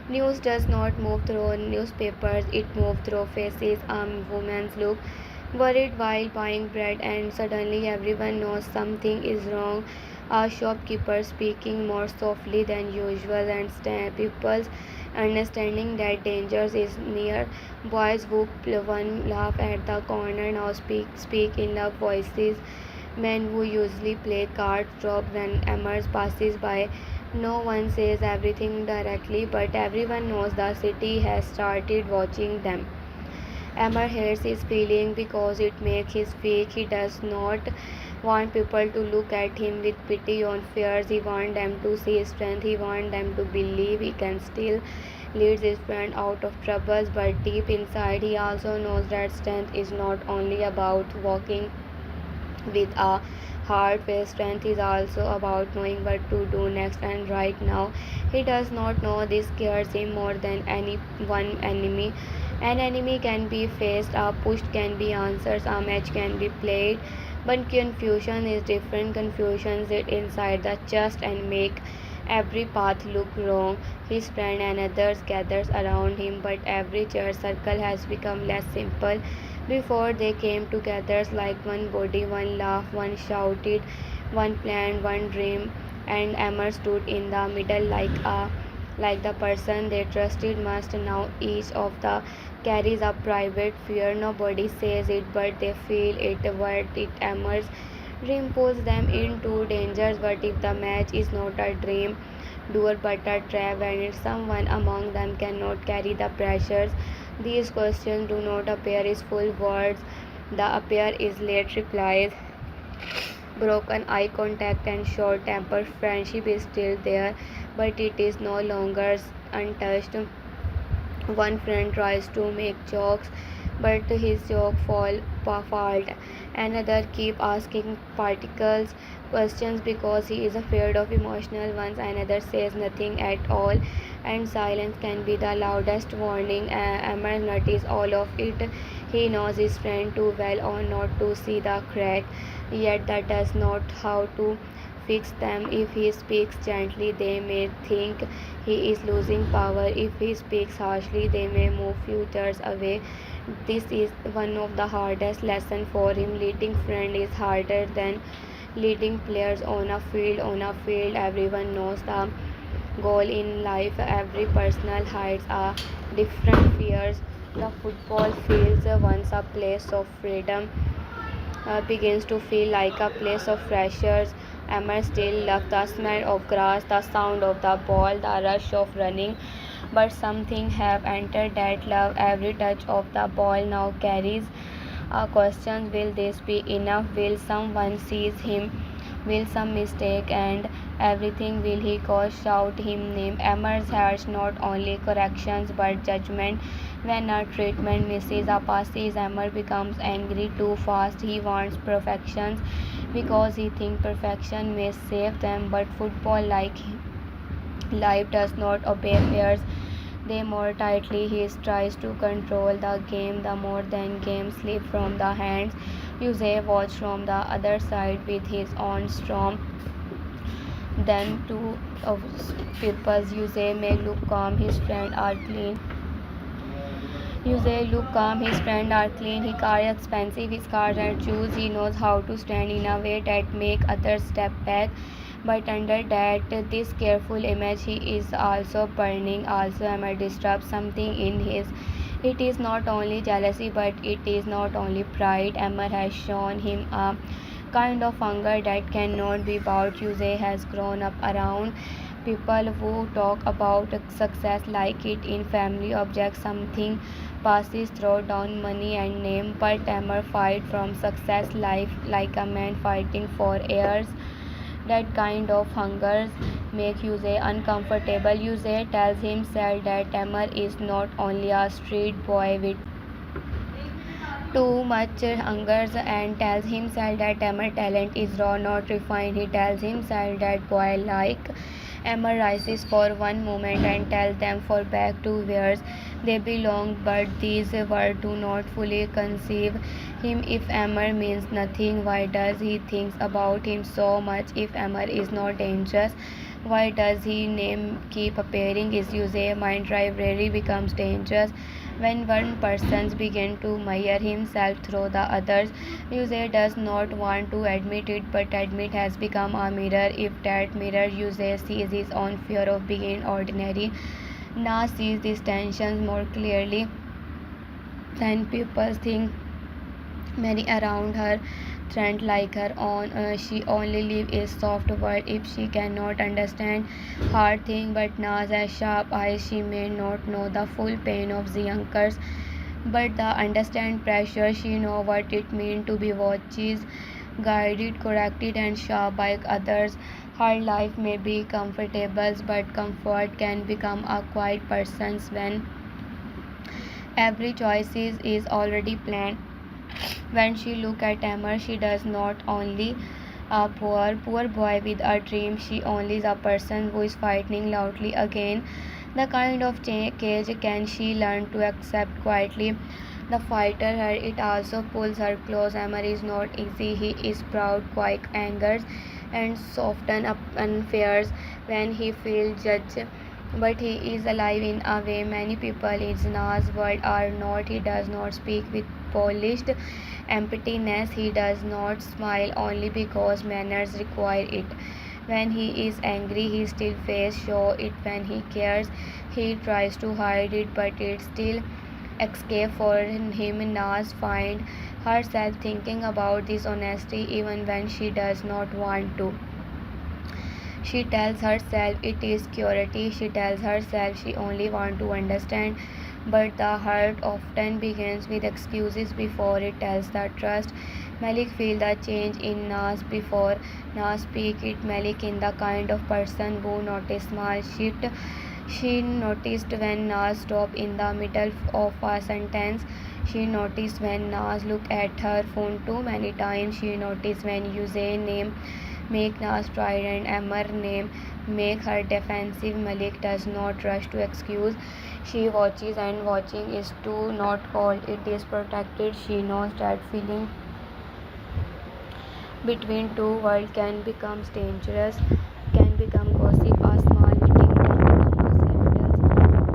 news does not move through newspapers, it moves through faces. A woman look worried while buying bread, and suddenly everyone knows something is wrong. A shopkeeper speaking more softly than usual, and people understanding that danger is near. Boys who one laugh at the corner now speak in loud voices. Men who usually play cards drop when Emers passes by. No one says everything directly, but everyone knows the city has started watching them. Emmer hates his feeling because it makes him weak. He does not want people to look at him with pity on fears. He wants them to see his strength. He wants them to believe he can still lead his friend out of troubles. But deep inside, he also knows that strength is not only about walking with a heart where strength is also about knowing what to do next. And right now he does not know this scares him more than any one enemy. An enemy can be faced, a push can be answered, a match can be played, but confusion is different. Confusion sits inside the chest and make every path look wrong. His friend and others gathers around him, but every church circle has become less simple. Before they came together like one body, one laugh, one shouted, one planned, one dream, and Emma stood in the middle like the person they trusted most. Now each of the carries a private fear. Nobody says it, but they feel it. What it Emma's dream pulls them into dangers. What if the match is not a dream doer but a trap, and if someone among them cannot carry the pressures? These questions do not appear as full words. They appear as late replies. Broken eye contact and short-tempered friendship is still there, but it is no longer untouched. One friend tries to make jokes, but his joke fault. Another keep asking particles questions because he is afraid of emotional ones. Another says nothing at all, and silence can be the loudest warning. Amar notices all of it. He knows his friend too well or not to see the crack, yet that does not how to fix them. If he speaks gently, they may think he is losing power. If he speaks harshly, they may move futures away. This is one of the hardest lessons for him. Leading friend is harder than leading players on a field. On a field, everyone knows the goal. In life, every personal hides a different fears. The football field, once a place of freedom, begins to feel like a place of pressures. Emma still loved the smell of grass, the sound of the ball, the rush of running, but something have entered that love. Every touch of the ball now carries a question: will this be enough? Will someone seize him? Will some mistake and everything will he cause shout him name? Emma's has not only corrections but judgment. When a treatment misses a passes, Emma becomes angry too fast. He wants perfections because he thinks perfection may save them. But football, like life, does not obey players. They more tightly. He tries to control the game. The more than game slip from the hands. Jose watched from the other side with his own storm. Then two of people. Jose may look calm. His friend are clean. Jose look calm. His friend are clean. He carries expensive cars and shoes. He knows how to stand in a way that make others step back. But under that this careful image he is also burning. Also Emma disturbs something in his. It is not only jealousy, but it is not only pride. Emma has shown him a kind of hunger that cannot be bought. Jose has grown up around people who talk about success like it in family objects. Something passes through down money and name, but Emma fight from success life like a man fighting for heirs. That kind of hunger makes Jose uncomfortable. Jose tells himself that Emmer is not only a street boy with too much hunger, and tells himself that Emmer talent is raw, not refined. He tells himself that boy like Emma rises for one moment and tells them for back to where they belong, but these words do not fully conceive him. If Emma means nothing, why does he think about him so much? If Emma is not dangerous, why does his name keep appearing? His user mind drive rarely becomes dangerous when one person begins to measure himself through the others. User does not want to admit it, but admit has become a mirror. If that mirror user sees his own fear of being ordinary, now sees these tensions more clearly than people think. Many around her trend like her own. She only live a soft world if she cannot understand hard thing. But Naz has sharp eyes. She may not know the full pain of the youngers, but the understand pressure. She know what it means to be watched, guided, corrected, and sharp by others. Her life may be comfortable, but comfort can become a quiet person's when every choice is already planned. When she look at Emma, she does not only a poor boy with a dream. She only is a person who is fighting loudly again. The kind of cage can she learn to accept quietly. The fighter her, it also pulls her close. Emma is not easy. He is proud, quiet, angers, and soften up and fears when he feels judged. But he is alive in a way many people in Na's world are not. He does not speak with polished emptiness. He does not smile only because manners require it. When he is angry, his still face show it. When he cares, he tries to hide it, but it still escape for him. Naz find herself thinking about this honesty even when she does not want to. She tells herself it is security. She tells herself she only wants to understand. But the heart often begins with excuses before it tells the trust. Malik feel the change in Nas before Nas speak it. Malik in the kind of person who notice small shift. She noticed when Nas stopped in the middle of a sentence. She noticed when Nas looked at her phone too many times. She noticed when Usain name make Nas tried and Amar name make her defensive. Malik does not rush to excuse. She watches, and watching is too not cold, it is protected. She knows that feeling between two worlds can become dangerous, can become gossip. A small meeting can become a scandal.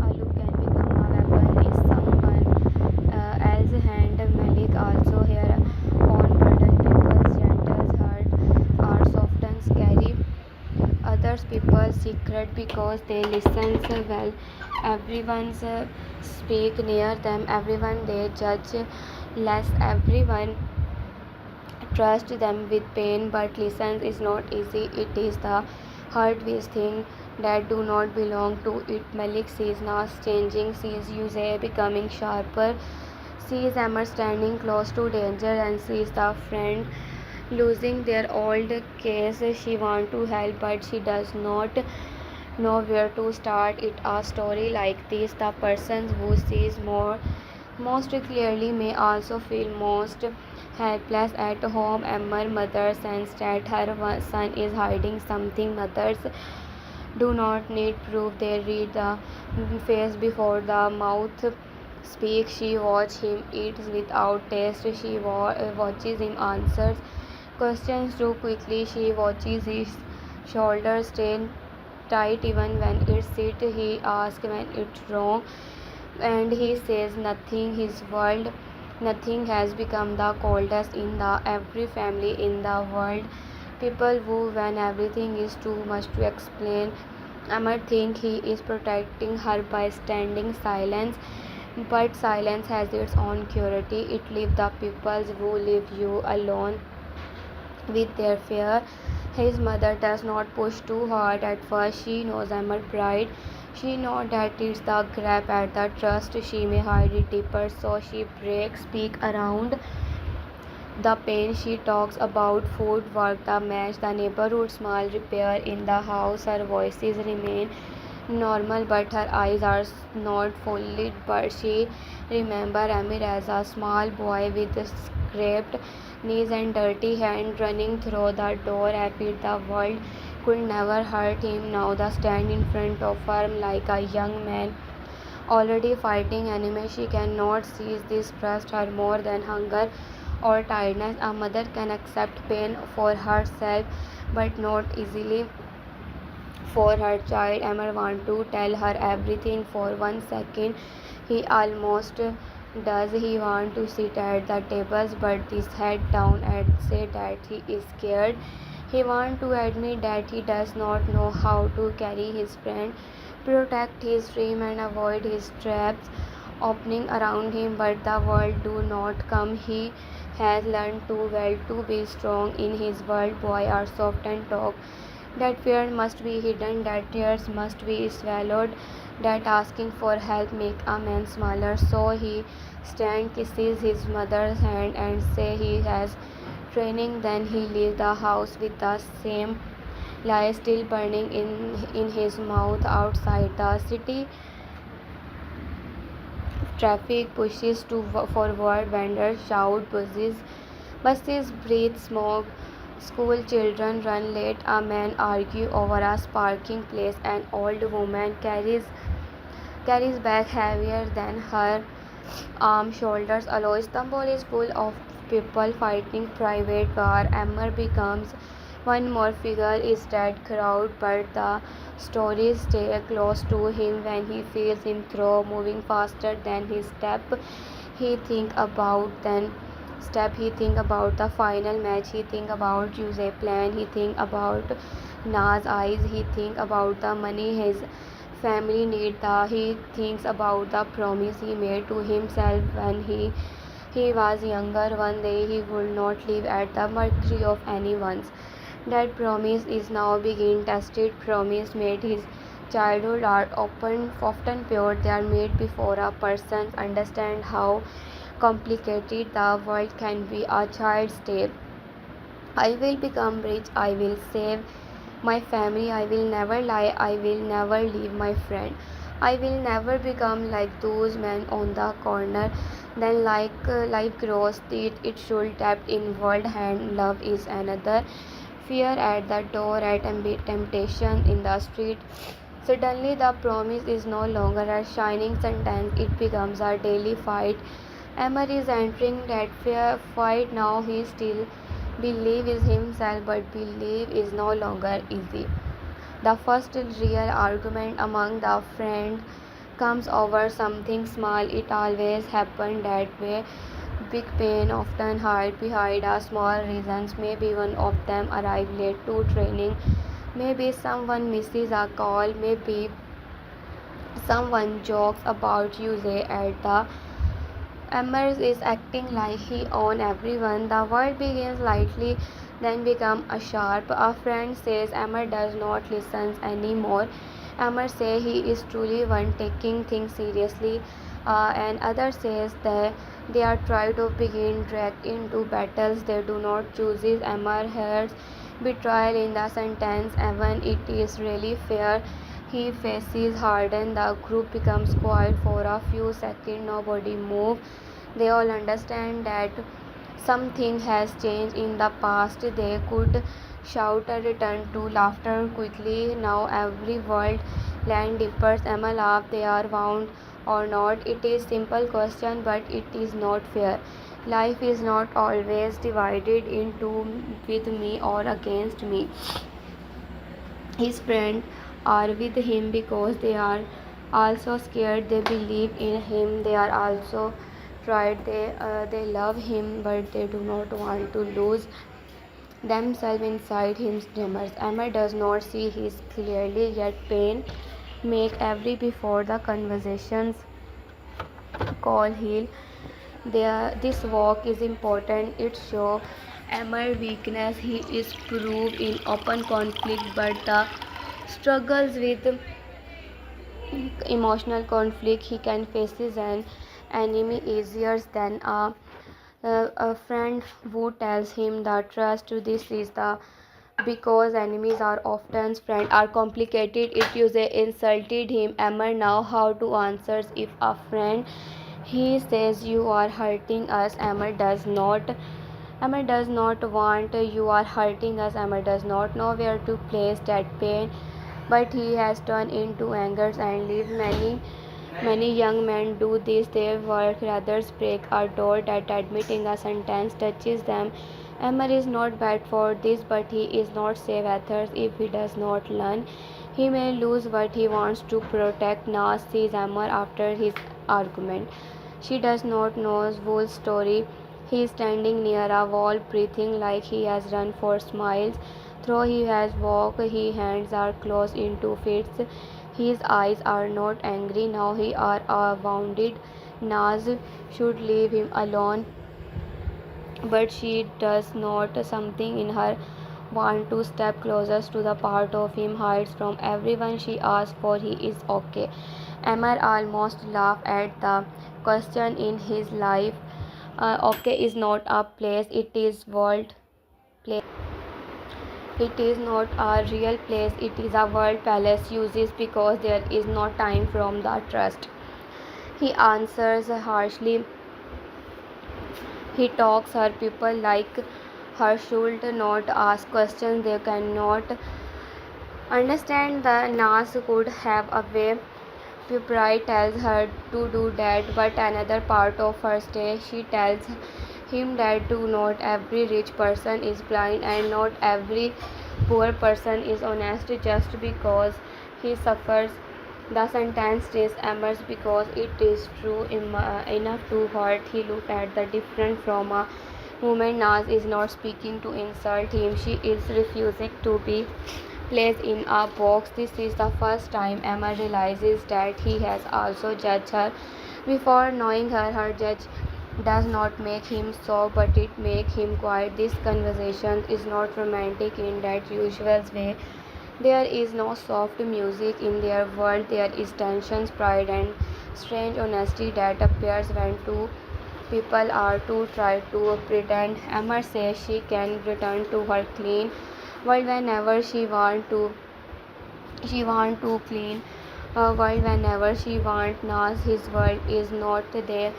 A look can become a weapon. Is someone else's hand. Malik also here on burden. People's gentle heart are soft and scary. Others people's secret because they listen well. Everyone's speak near them. Everyone they judge less. Everyone trust them with pain, but listen is not easy. It is the hardest thing that do not belong to it. Malik sees Nas changing, sees Yusei becoming sharper, sees Amr standing close to danger, and sees the friend losing their old case. She wants to help, but she does not know where to start. It a story like this. The person who sees most clearly may also feel most helpless at home. Emma's mother sensed that her son is hiding something. Mothers do not need proof. They read the face before the mouth speaks. She watches him eat without taste. She watches him answer questions too quickly. She watches his shoulders stay tight even when it's sit. He asks when it's wrong, and he says nothing. His world, nothing has become the coldest in the every family in the world. People who when everything is too much to explain. Amar think he is protecting her by standing silence, but silence has its own purity. It leaves the people who leave you alone with their fear. His mother does not push too hard at first. She knows Amar's pride. She knows that it's the grab at the trust. She may hide it deeper, so she breaks, speak around the pain. She talks about food, work, the match, the neighborhood, small repair in the house. Her voices remain normal, but her eyes are not fully. But she remembers Amir as a small boy with scraped knees and dirty hands running through the door. Happy the world could never hurt him. Now the stand in front of her like a young man already fighting enemy. She cannot seize this trust her more than hunger or tiredness. A mother can accept pain for herself, but not easily for her child. Emma wants to tell her everything for 1 second. He almost does. He wants to sit at the tables, but his head down and say that he is scared. He wants to admit that he does not know how to carry his friend, protect his dream, and avoid his traps opening around him, but the world do not come. He has learned too well to be strong in his world. Boys are soft and talk, that fear must be hidden, that tears must be swallowed, that asking for help make a man smaller. So he stands, kisses his mother's hand, and say he has training. Then he leaves the house with the same lie still burning in his mouth. Outside the city, traffic pushes to forward, vendors shout, buses breathe smoke, school children run late, a man argue over a parking place, an old woman carries bag heavier than her shoulders allow. Istanbul is full of people fighting private war. Amr becomes one more figure is that crowd, but the stories stay close to him when he feels him through moving faster than his step. He think about then step. He think about the final match. He think about use a plan. He think about Na's eyes. He think about the money his family need. He thinks about the promise he made to himself when he was younger. One day he would not live at the mercy of anyone's. That promise is now being tested. Promise made his childhood are often pure. They are made before a person understand how complicated the world can be. A child's tale. I will become rich. I will save my family. I will never lie. I will never leave my friend. I will never become like those men on the corner. Then, like life grows, it should tap inward hand. Love is another. Fear at the door, at temptation in the street. Suddenly, the promise is no longer a shining sentence, it becomes a daily fight. Emmer is entering that fear fight now. He still believes himself, but believe is no longer easy. The first real argument among the friends comes over something small. It always happened that way. Big pain often hide behind a small reasons. Maybe one of them arrive late to training. Maybe someone misses a call. Maybe someone jokes about you say at the Emmers is acting like he owns everyone. The word begins lightly, then becomes a sharp. A friend says Emmer does not listen anymore. Emmer says he is truly one taking things seriously. And other says that they are trying to begin dragged into battles they do not choose. Emmer hears betrayal in the sentence, even it is really fair. He faces harden. The group becomes quiet for a few seconds. Nobody moves. They all understand that something has changed in the past. They could shout a return to laughter quickly. Now every word land deeper. Emma laughed. They are wound or not. It is simple question, but it is not fair. Life is not always divided into with me or against me. His friends are with him because they are also scared. They believe in him. They are also tried. They love him, but they do not want to lose themselves inside his dreamers. Emma does not see his clearly, yet pain make every before the conversations call heal. This walk is important. It shows Emma's weakness. He is proved in open conflict, but the struggles with emotional conflict he can faces an enemy easier than a friend who tells him the trust. This is the because enemies are often friends are complicated. It usually insulted him. Emma now how to answer if a friend he says you are hurting us. Emma does not Emma does not want you are hurting us. Emma does not know where to place that pain, but he has turned into anger and leave many young men do this. They work rather break a door that admitting a sentence touches them. Emmer is not bad for this, but he is not safe either if he does not learn. He may lose what he wants to protect. Nas sees Emmer after his argument. She does not know Wool's story. He is standing near a wall, breathing like he has run for miles. Though he has walked, his hands are closed into fists. His eyes are not angry now, he are wounded. Naz should leave him alone, but she does not. Something in her want to step closer to the part of him hides from everyone. She asks for he is okay. Amar almost laughed at the question in his life. Okay is not a place, it is world place. It is not a real place, it is a world palace uses because there is no time from the trust. He answers harshly. He talks her people like her should not ask questions they cannot understand. The Nas could have a way. Piprai tells her to do that, but another part of her stay she tells him that not every rich person is blind and not every poor person is honest. Just because he suffers, the sentence stays emerges because it is true enough to hurt. He looked at the different from a woman. Naz is not speaking to insult him, she is refusing to be placed in a box. This is the first time Emma realizes that he has also judged her before knowing her. Her judge does not make him soft, but it makes him quiet. This conversation is not romantic in that usual way. There is no soft music in their world. There is tension, pride, and strange honesty that appears when two people are to try to pretend. Emma says she can return to her clean world whenever she want to. She want to clean world whenever she want. Nas, his world is not there.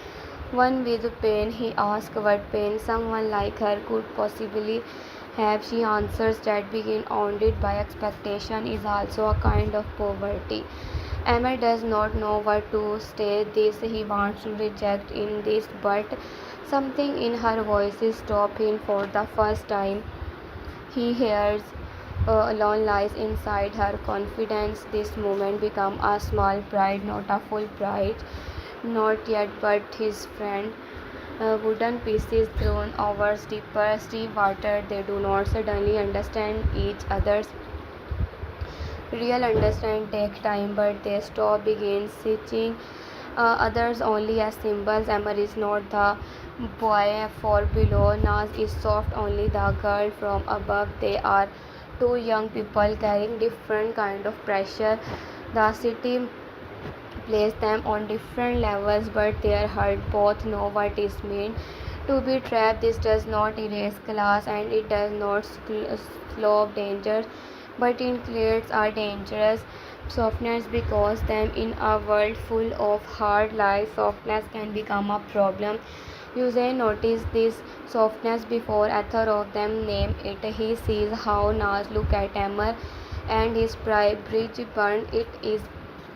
One with pain. He asks what pain someone like her could possibly have. She answers that being hounded by expectation is also a kind of poverty. Emma does not know what to say. This he wants to reject in this, but something in her voice stops him for the first time. He hears alone lies inside her confidence. This moment become a small pride, not a full pride. Not yet, but his friend. Wooden pieces thrown over steep water. They do not suddenly understand each other's. Real understand take time, but they stop begin seeing others only as symbols. Emma is not the boy for below. Naz is soft only the girl from above. They are two young people carrying different kind of pressure. The city place them on different levels, but their heart both know what is meant to be trapped. This does not erase class and it does not slow dangers, but it creates a dangerous softness because them in a world full of hard life. Softness can become a problem. Usain noticed this softness before either of them name it. He sees how Naz look at Emmer and his bridge burned. It is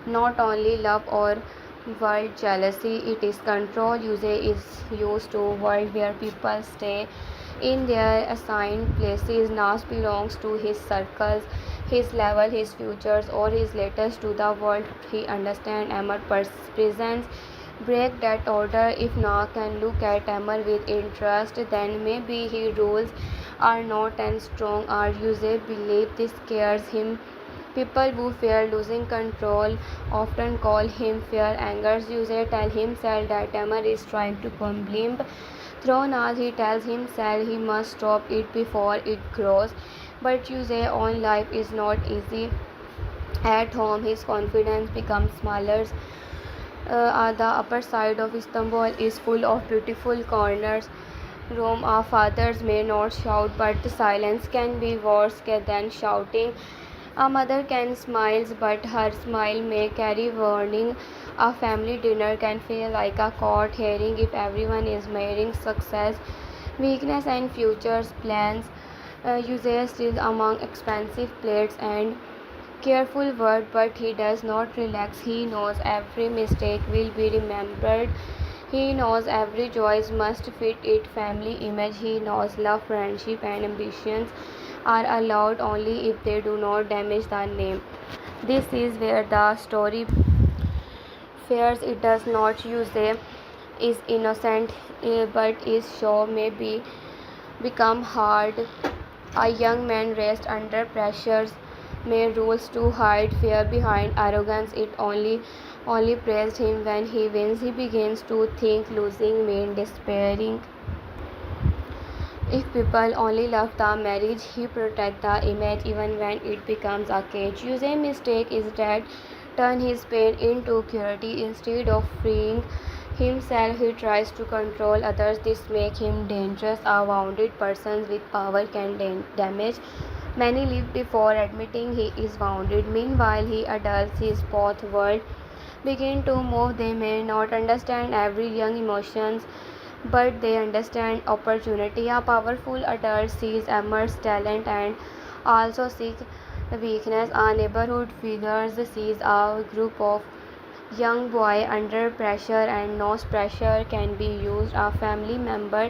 not only love or world jealousy, it is control. Usually is used to world where people stay in their assigned places. Nas belongs to his circles, his level, his futures, or his letters to the world. He understands Emmer presence. Break that order. If Na can look at Emmer with interest, then maybe his rules are not as strong as Usually believe this scares him. People who fear losing control often call him fear angers. Usually tell himself that Emmer is trying to complain. Thrown as he tells himself he must stop it before it grows. But Usually own life is not easy. At home his confidence becomes smaller. The upper side of Istanbul is full of beautiful corners. Rome, our fathers may not shout, but the silence can be worse than shouting. A mother can smile, but her smile may carry warning. A family dinner can feel like a court hearing if everyone is measuring success Weakness and futures plans. Uses still among expensive plates and careful word, but he does not relax. He knows every mistake will be remembered. He knows every choice must fit its family image. He knows love, friendship, and ambitions are allowed only if they do not damage the name. This is where the story fares. It does not use a is innocent, but is show may be become hard. A young man raised under pressures may rules to hide fear behind arrogance. It only praised him when he wins. He begins to think losing means despairing. If people only love the marriage, he protects the image even when it becomes a cage. Using mistake is that turn his pain into curiosity instead of freeing himself. He tries to control others. This makes him dangerous. A wounded person with power can damage. Many live before admitting he is wounded. Meanwhile, he adults his both world begin to move. They may not understand every young emotions, but they understand opportunity. A powerful adult sees Emmer's talent and also sees weakness. A neighborhood figure sees a group of young boy under pressure and knows pressure can be used. A family member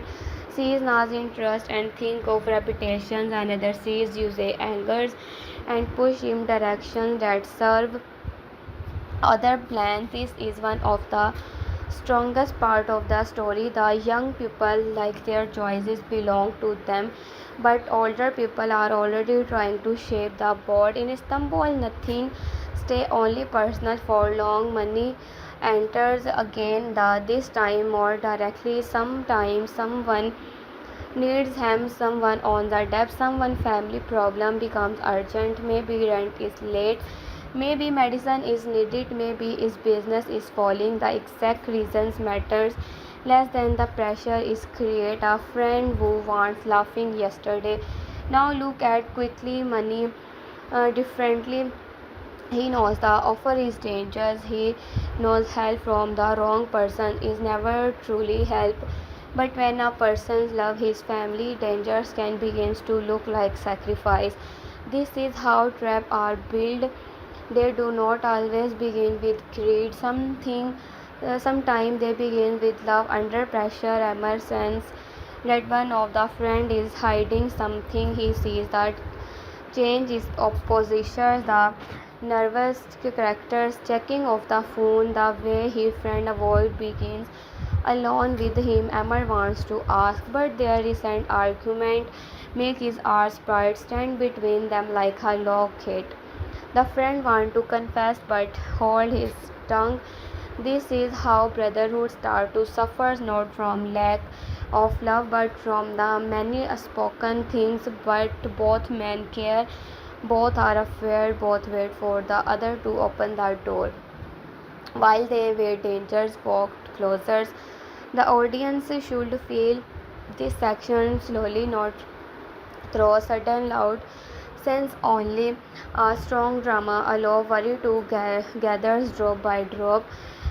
sees Na's interest and think of reputations. Another sees use angers and push him directions that serve other plans. This is one of the strongest part of the story. The young people like their choices belong to them, but older people are already trying to shape the board. In Istanbul, nothing stay only personal for long. Money enters again, this time more directly. Sometimes someone needs him, someone on the debt, someone family problem becomes urgent. Maybe rent is late, maybe medicine is needed, maybe his business is falling. The exact reasons matters less than the pressure is create. A friend who wants laughing yesterday now look at quickly money differently. He knows the offer is dangerous. He knows help from the wrong person is never truly help. But when a person loves his family, dangers can begin to look like sacrifice. This is how traps are built. They do not always begin with greed. Sometimes they begin with love under pressure. Emmer senses that one of the friend is hiding something. He sees that change is opposition. The nervous characters checking off the phone. The way his friend avoid begins alone with him. Emmer wants to ask, but their recent argument make his arse pride stand between them like a log gate. The friend wants to confess but hold his tongue. This is how brotherhood starts to suffer, not from lack of love but from the many unspoken things. But both men care, both are afraid, both wait for the other to open the door. While they wait, dangers walked closer. The audience should feel this section slowly, not through a sudden loud sense only. A strong drama allow worry to gathers drop by drop.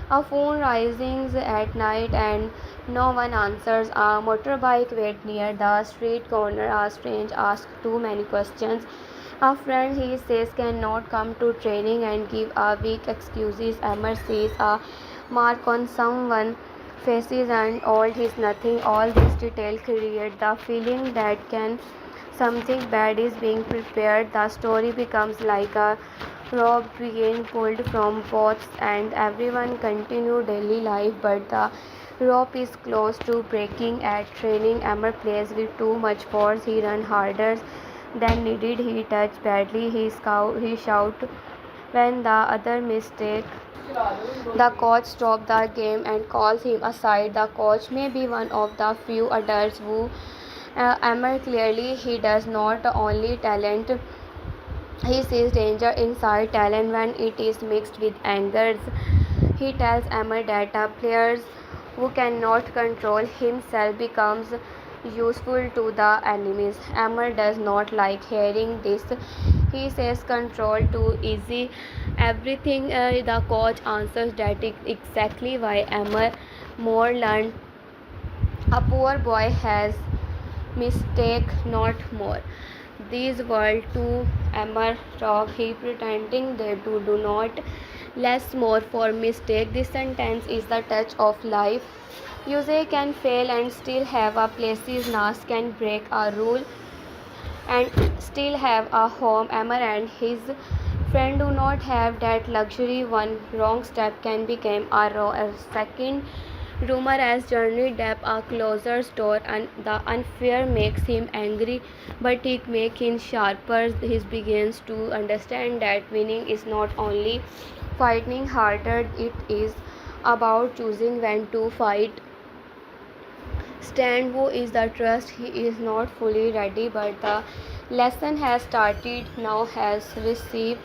A phone rising at night and no one answers. A motorbike wait near the street corner. A strange asks too many questions. A friend he says cannot come to training and give a weak excuses. Emmer sees a mark on someone faces and all is nothing. All this detail create the feeling that can something bad is being prepared. The story becomes like a rope being pulled from both and everyone continue daily life, but the rope is close to breaking. At training, Emmer plays with too much force. He runs harder than needed. He touches badly. He shouts when the other mistake. The coach stops the game and calls him aside. The coach may be one of the few adults who Emmer clearly he does not only talent. He sees danger inside talent when it is mixed with anger. He tells Emmer that players who cannot control himself becomes useful to the enemies. Emmer does not like hearing this. He says control too easy. Everything the coach answers that is exactly why Emmer more learned. A poor boy has mistake, not more. These world to Emma talk, he pretending they do not less more for mistake. This sentence is the touch of life. Use can fail and still have a places. Nas can break a rule and still have a home. Amar and his friend do not have that luxury. One wrong step can become a second rumor as journey depth a closer store, and the unfair makes him angry, but it makes him sharper. He begins to understand that winning is not only fighting harder, it is about choosing when to fight. Stanwo is the trust. He is not fully ready, but the lesson has started now, has received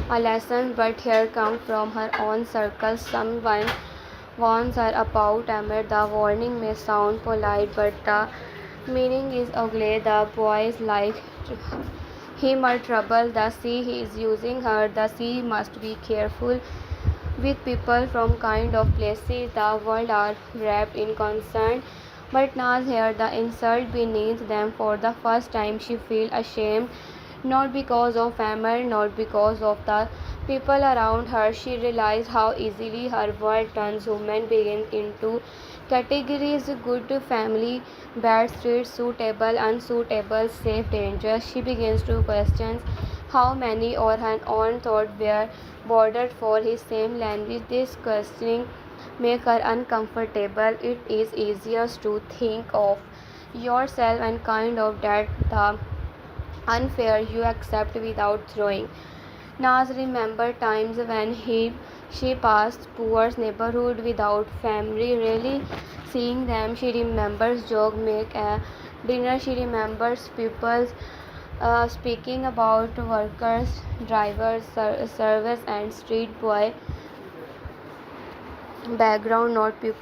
a lesson, but here comes from her own circle. Someone warns her about Amir. The warning may sound polite, but the meaning is ugly. The boys like him are trouble. The sea he is using her. The sea must be careful with people from kind of places. The world are wrapped in concern. But Naz heard the insult beneath them for the first time. She feels ashamed, not because of Amber, not because of the people around her. She realized how easily her world turns women begin into categories: good, family, bad, street, suitable, unsuitable, safe, dangerous. She begins to question how many or her own thoughts were bordered for his same language. This questioning make her uncomfortable. It is easiest to think of yourself and kind of that the unfair you accept without throwing. Naz remembered times when she passed poor neighborhood without family really seeing them. She remembers joke make a dinner. She remembers people speaking about workers, drivers, service and street boy background, not people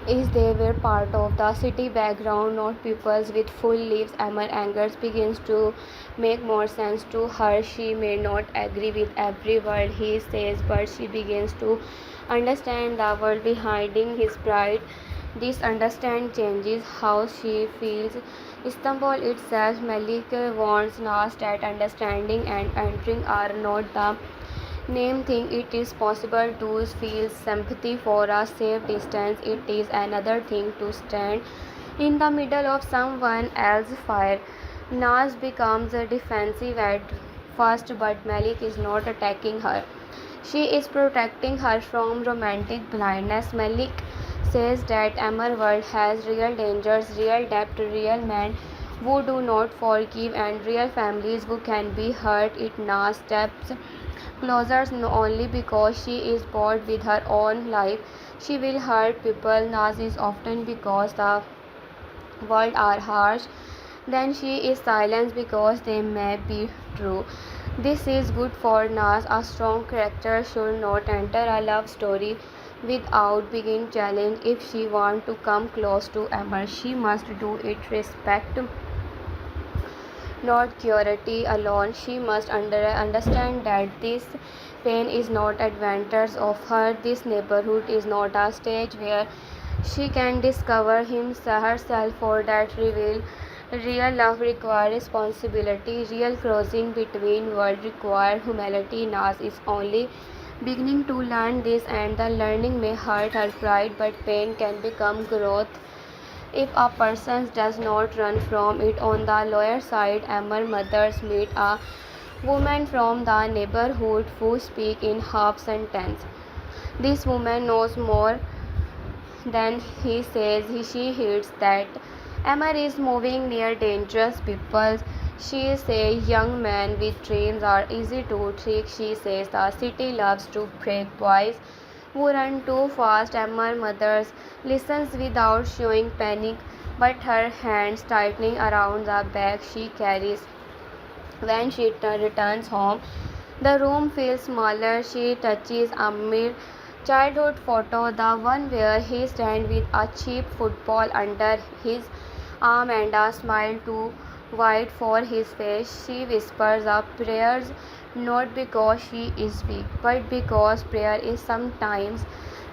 is they were part of the city background, not pupils with full lives. Amber Angers begins to make more sense to her. She may not agree with every word he says, but she begins to understand the world behind his pride. This understand changes how she feels. Istanbul itself, Malik warns Nas that understanding and entering are not the name thing. It is possible to feel sympathy for a safe distance. It is another thing to stand in the middle of someone else's fire. Naz becomes defensive at first, but Malik is not attacking her. She is protecting her from romantic blindness. Malik says that Amar world has real dangers, real depth, real men who do not forgive, and real families who can be hurt. It Naz steps closer only because she is bored with her own life. She will hurt people. Naz is often because the world are harsh. Then she is silenced because they may be true. This is good for Naz. A strong character should not enter a love story without being challenged. If she wants to come close to Amber, she must do it respect, not curiosity alone. She must understand that this pain is not advantage of her. This neighborhood is not a stage where she can discover herself. For that reveal. Real love requires responsibility. Real crossing between worlds requires humility. Naz is only beginning to learn this, and the learning may hurt her pride, but pain can become growth if a person does not run from it. On the lower side, Amber mothers meet a woman from the neighborhood who speaks in half sentence. This woman knows more than he says. She hears that Amber is moving near dangerous people. She says young men with dreams are easy to trick. She says the city loves to break boys who run too fast. Amber mothers listens without showing panic, but her hands tightening around the bag she carries. When she returns home, the room feels smaller. She touches Amir's childhood photo, the one where he stands with a cheap football under his arm and a smile too wide for his face. She whispers up prayers, not because she is weak, but because prayer is sometimes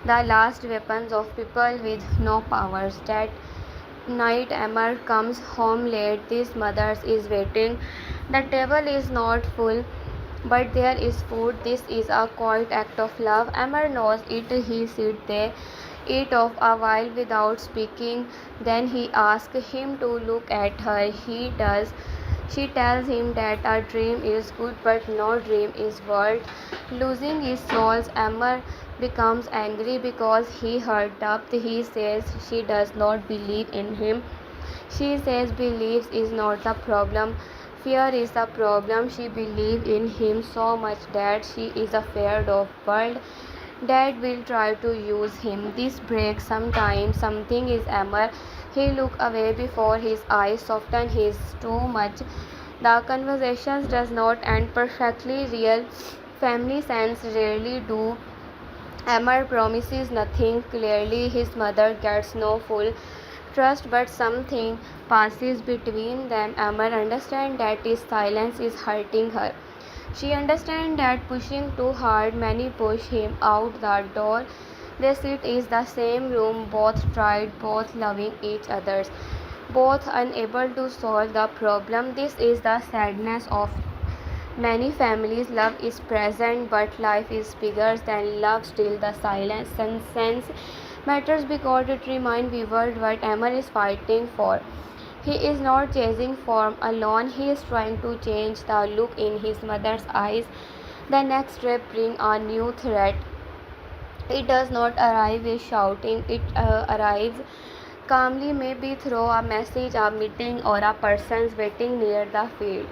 the last weapons of people with no powers. That night, Emma comes home late. This mother is waiting. The table is not full, but there is food. This is a quiet act of love. Emma knows it. He sits there, eat of a while without speaking. Then he asks him to look at her. He does. She tells him that a dream is good, but no dream is worth losing his soul. Emma becomes angry because he hurt up. He says she does not believe in him. She says beliefs is not the problem. Fear is the problem. She believes in him so much that she is afraid of world that will try to use him. This breaks sometimes. Something is Emma. He look away before his eyes soften. He is too much. The conversations does not end perfectly. Real family sense rarely do. Emma promises nothing clearly. His mother gets no full trust, but something passes between them. Emma understands that his silence is hurting her. She understands that pushing too hard many push him out the door. They sit in the same room, both tried, both loving each other, both unable to solve the problem. This is the sadness of many families. Love is present, but life is bigger than love. Still, the silence and sense matters because it reminds viewers what Emma is fighting for. He is not chasing form alone, he is trying to change the look in his mother's eyes. The next step brings a new threat. It does not arrive with shouting, it arrives calmly, maybe through a message, a meeting, or a person waiting near the field.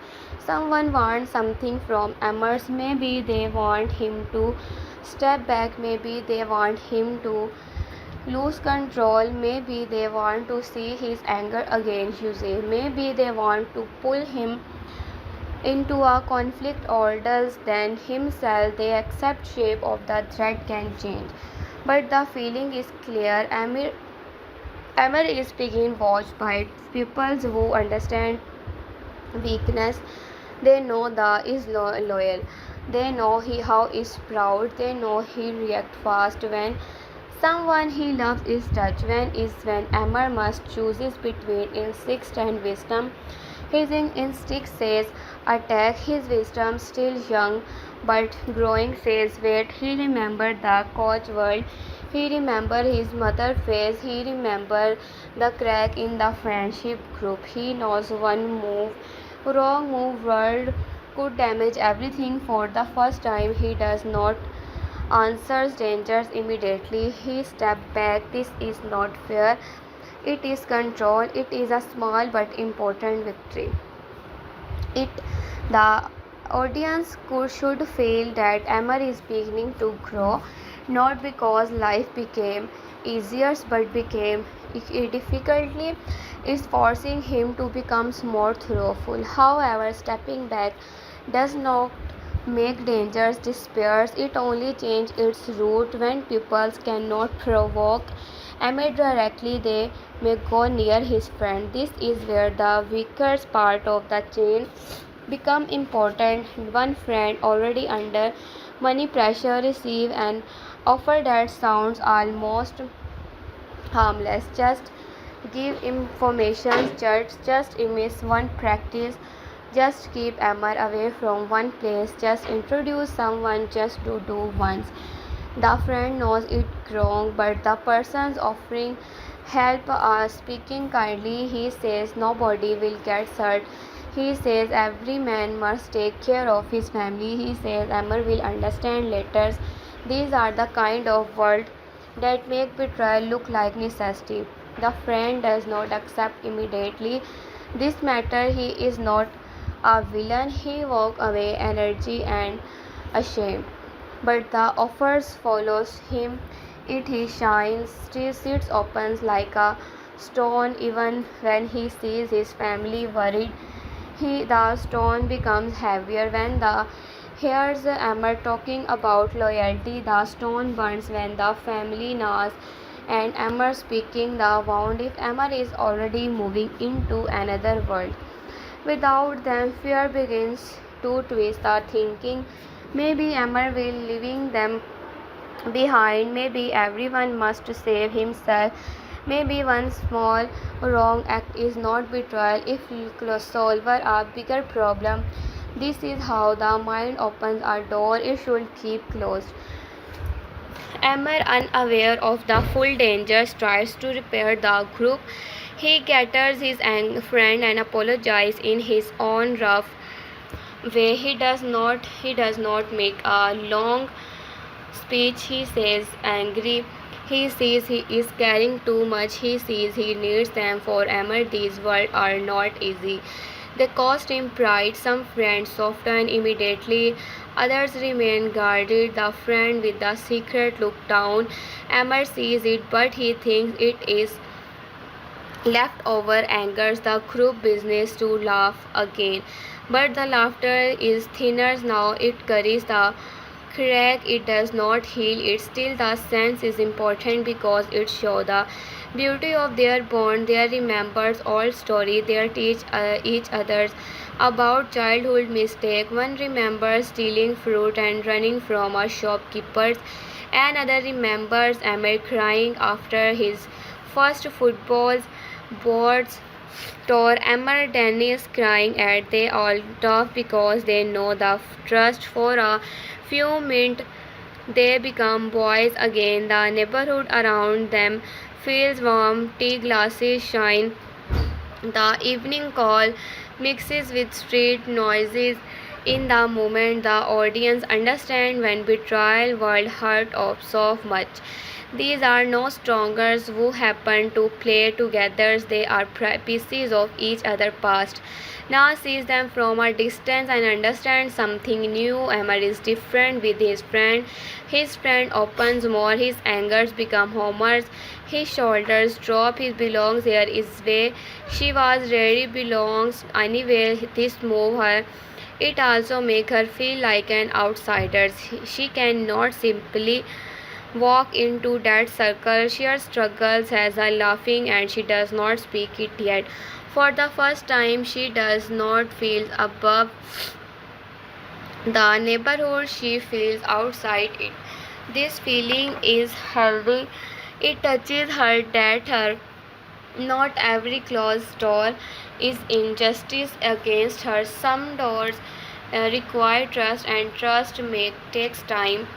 Someone wants something from Emers. Maybe they want him to step back, maybe they want him to lose control, maybe they want to see his anger against Jose, maybe they want to pull him into a conflict or does then himself. They accept shape of the threat can change, but the feeling is clear. Amir is being watched by people who understand weakness. They know the is loyal. They know he how is proud. They know he react fast when someone he loves is touched. When Amar must chooses between instinct and wisdom. His instinct says attack. His wisdom still young but growing says wait. He remembered the coach world. He remembered his mother face. He remembered the crack in the friendship group. He knows one wrong move world could damage everything. For the first time he does not answers dangers immediately. He steps back. This is not fear. It is control. It is a small but important victory. The audience should feel that Emma is beginning to grow, not because life became easier but became difficultly. Is forcing him to become more thoughtful. However, stepping back does not make dangers disappear. It only changes its route. When people cannot provoke Emma directly, they may go near his friend. This is where the weaker part of the chain become important. One friend already under money pressure receive an offer that sounds almost harmless. Just give information, just miss one practice, just keep Emma away from one place, just introduce someone, just to do once. The friend knows it wrong, but the person's offering help speaking kindly. He says nobody will get hurt. He says every man must take care of his family. He says Emma will understand later. These are the kind of words that make betrayal look like necessity. The friend does not accept immediately. This matter he is not a villain. He walks away energy and ashamed. But the offers follows him. It he shines, sits opens like a stone. Even when he sees his family worried, the stone becomes heavier. When the hears Emma talking about loyalty, the stone burns. When the family knows and Emma speaking the wound, if Emma is already moving into another world without them, fear begins to twist the thinking. Maybe Emma will leaving them behind. Maybe everyone must save himself. Maybe one small wrong act is not betrayal if you solve a bigger problem. This is how the mind opens a door it should keep closed. Amar, unaware of the full dangers, tries to repair the group. He gathers his friend and apologizes in his own rough way. He does not make a long speech. He says angry. He sees he is carrying too much. He sees he needs them for Amar. These words are not easy. They cost him pride. Some friends soften immediately, others remain guarded. The friend with the secret look down. Amar sees it, but he thinks it is leftover angers the group business to laugh again. But the laughter is thinner now. It carries the crack. It does not heal it. Still, the sense is important because it shows the beauty of their bond. They remembers all story. They teach each others about childhood mistake. One remembers stealing fruit and running from a shopkeeper. Another remembers Amir crying after his first football boards tore. Amber Dennis crying at they all laugh because they know the trust. For a few minutes they become boys again. The neighborhood around them feels warm. Tea glasses shine. The evening call mixes with street noises. In the moment, the audience understands when betrayal world hurt of so much. These are no strangers who happen to play together. They are pieces of each other past. Now sees them from a distance and understands something new. Amar is different with his friend. His friend opens more. His angers become Homer's. His shoulders drop. He belongs here is way. She was ready belongs anywhere. This move her. It also makes her feel like an outsider. She cannot simply walk into that circle. She struggles as a laughing and she does not speak it yet. For the first time, she does not feel above the neighborhood. She feels outside it. This feeling is healthy. It touches her that her not every closed door is injustice against her. Some doors require trust, and trust takes time.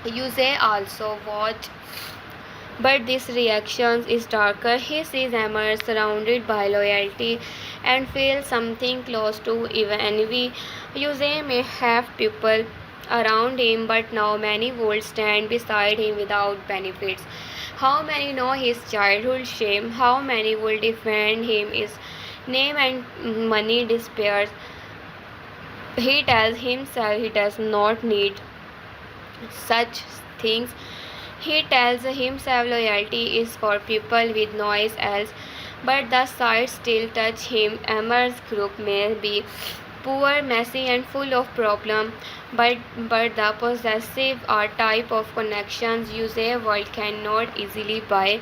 You say also watch, but this reaction is darker. He sees Emma surrounded by loyalty and feels something close to even envy. Yusei may have people around him, but now many would stand beside him without benefits. How many know his childhood shame? How many will defend him? His name and money despairs. He tells himself he does not need such things. He tells himself loyalty is for people with noise else, but the sights still touch him. Emma's group may be poor, messy, and full of problems, but the possessive are type of connections a world cannot easily buy.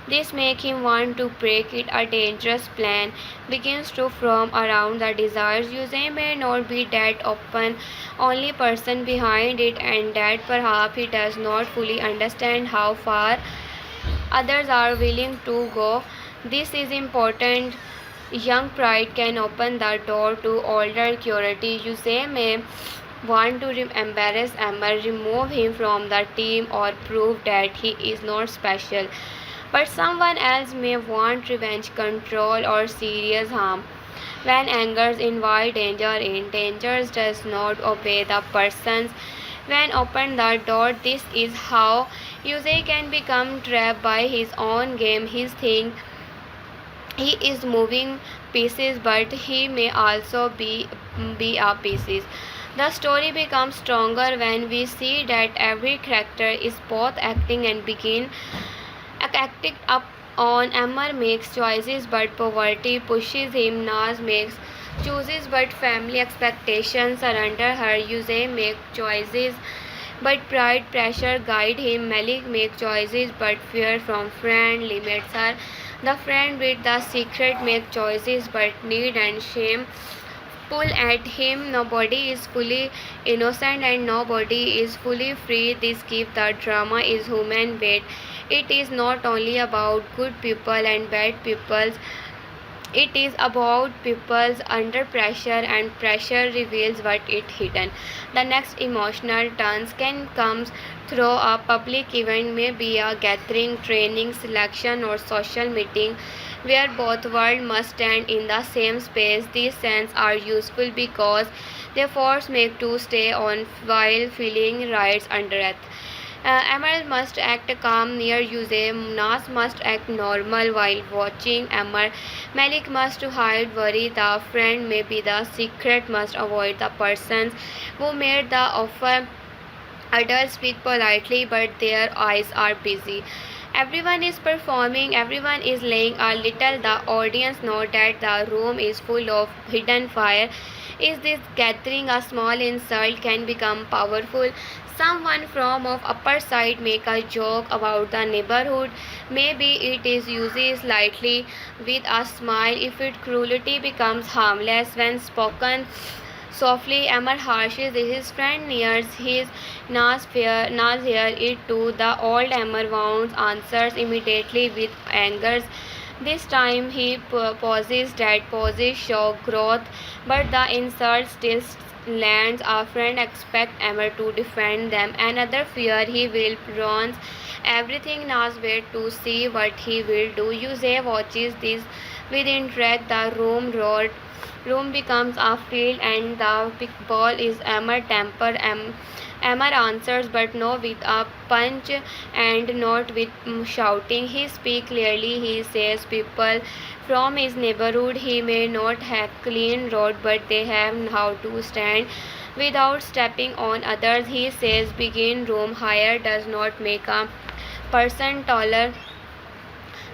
This makes him want to break it. A dangerous plan begins to form around the desires. Yusei may not be that open, only person behind it, and that perhaps he does not fully understand how far others are willing to go. This is important. Young pride can open the door to older curiosity. Yusei may want to embarrass Emma, remove him from the team, or prove that he is not special. But someone else may want revenge, control, or serious harm. When anger invites danger in, danger does not obey the persons. When open the door, this is how Yusei can become trapped by his own game. He thinks he is moving pieces, but he may also be a pieces. The story becomes stronger when we see that every character is both acting and acting up on. Amar makes choices but poverty pushes him. Naz makes choices but family expectations are under her. Yusei makes choices but pride pressure guide him. Malik makes choices but fear from friend limits her. The friend with the secret makes choices but need and shame pull at him. Nobody is fully innocent and nobody is fully free. This keep the drama is human weight. It is not only about good people and bad people. It is about people's under pressure, and pressure reveals what it hidden. The next emotional turns can come through a public event, maybe a gathering, training, selection, or social meeting, where both worlds must stand in the same space. These scenes are useful because they force make to stay on while feeling rights under it. Emerald must act calm near Yusuf. Nas must act normal while watching Emmer. Malik must hide worry. The friend, maybe the secret, must avoid the persons who made the offer. Adults speak politely, but their eyes are busy. Everyone is performing, everyone is laying a little. The audience know that the room is full of hidden fire. Is this gathering a small insult can become powerful? Someone from of upper side make a joke about the neighborhood. Maybe it is used slightly with a smile. If it cruelty becomes harmless when spoken softly, Amar harshes his friend nears his Nas hear it too. The old Amar wounds answers immediately with angers. This time he pauses. That pauses show growth, but the insult still lands. Our friend expect Amar to defend them. Another fear he will runs everything. Nas wait to see what he will do. Yusuf watches this with interest. The room becomes a field and the big ball is Amar temper. Amar answers, but no with a punch and not with shouting. He speaks clearly. He says people from his neighborhood. He may not have clean road, but they have how to stand without stepping on others. He says begin room higher does not make a person taller.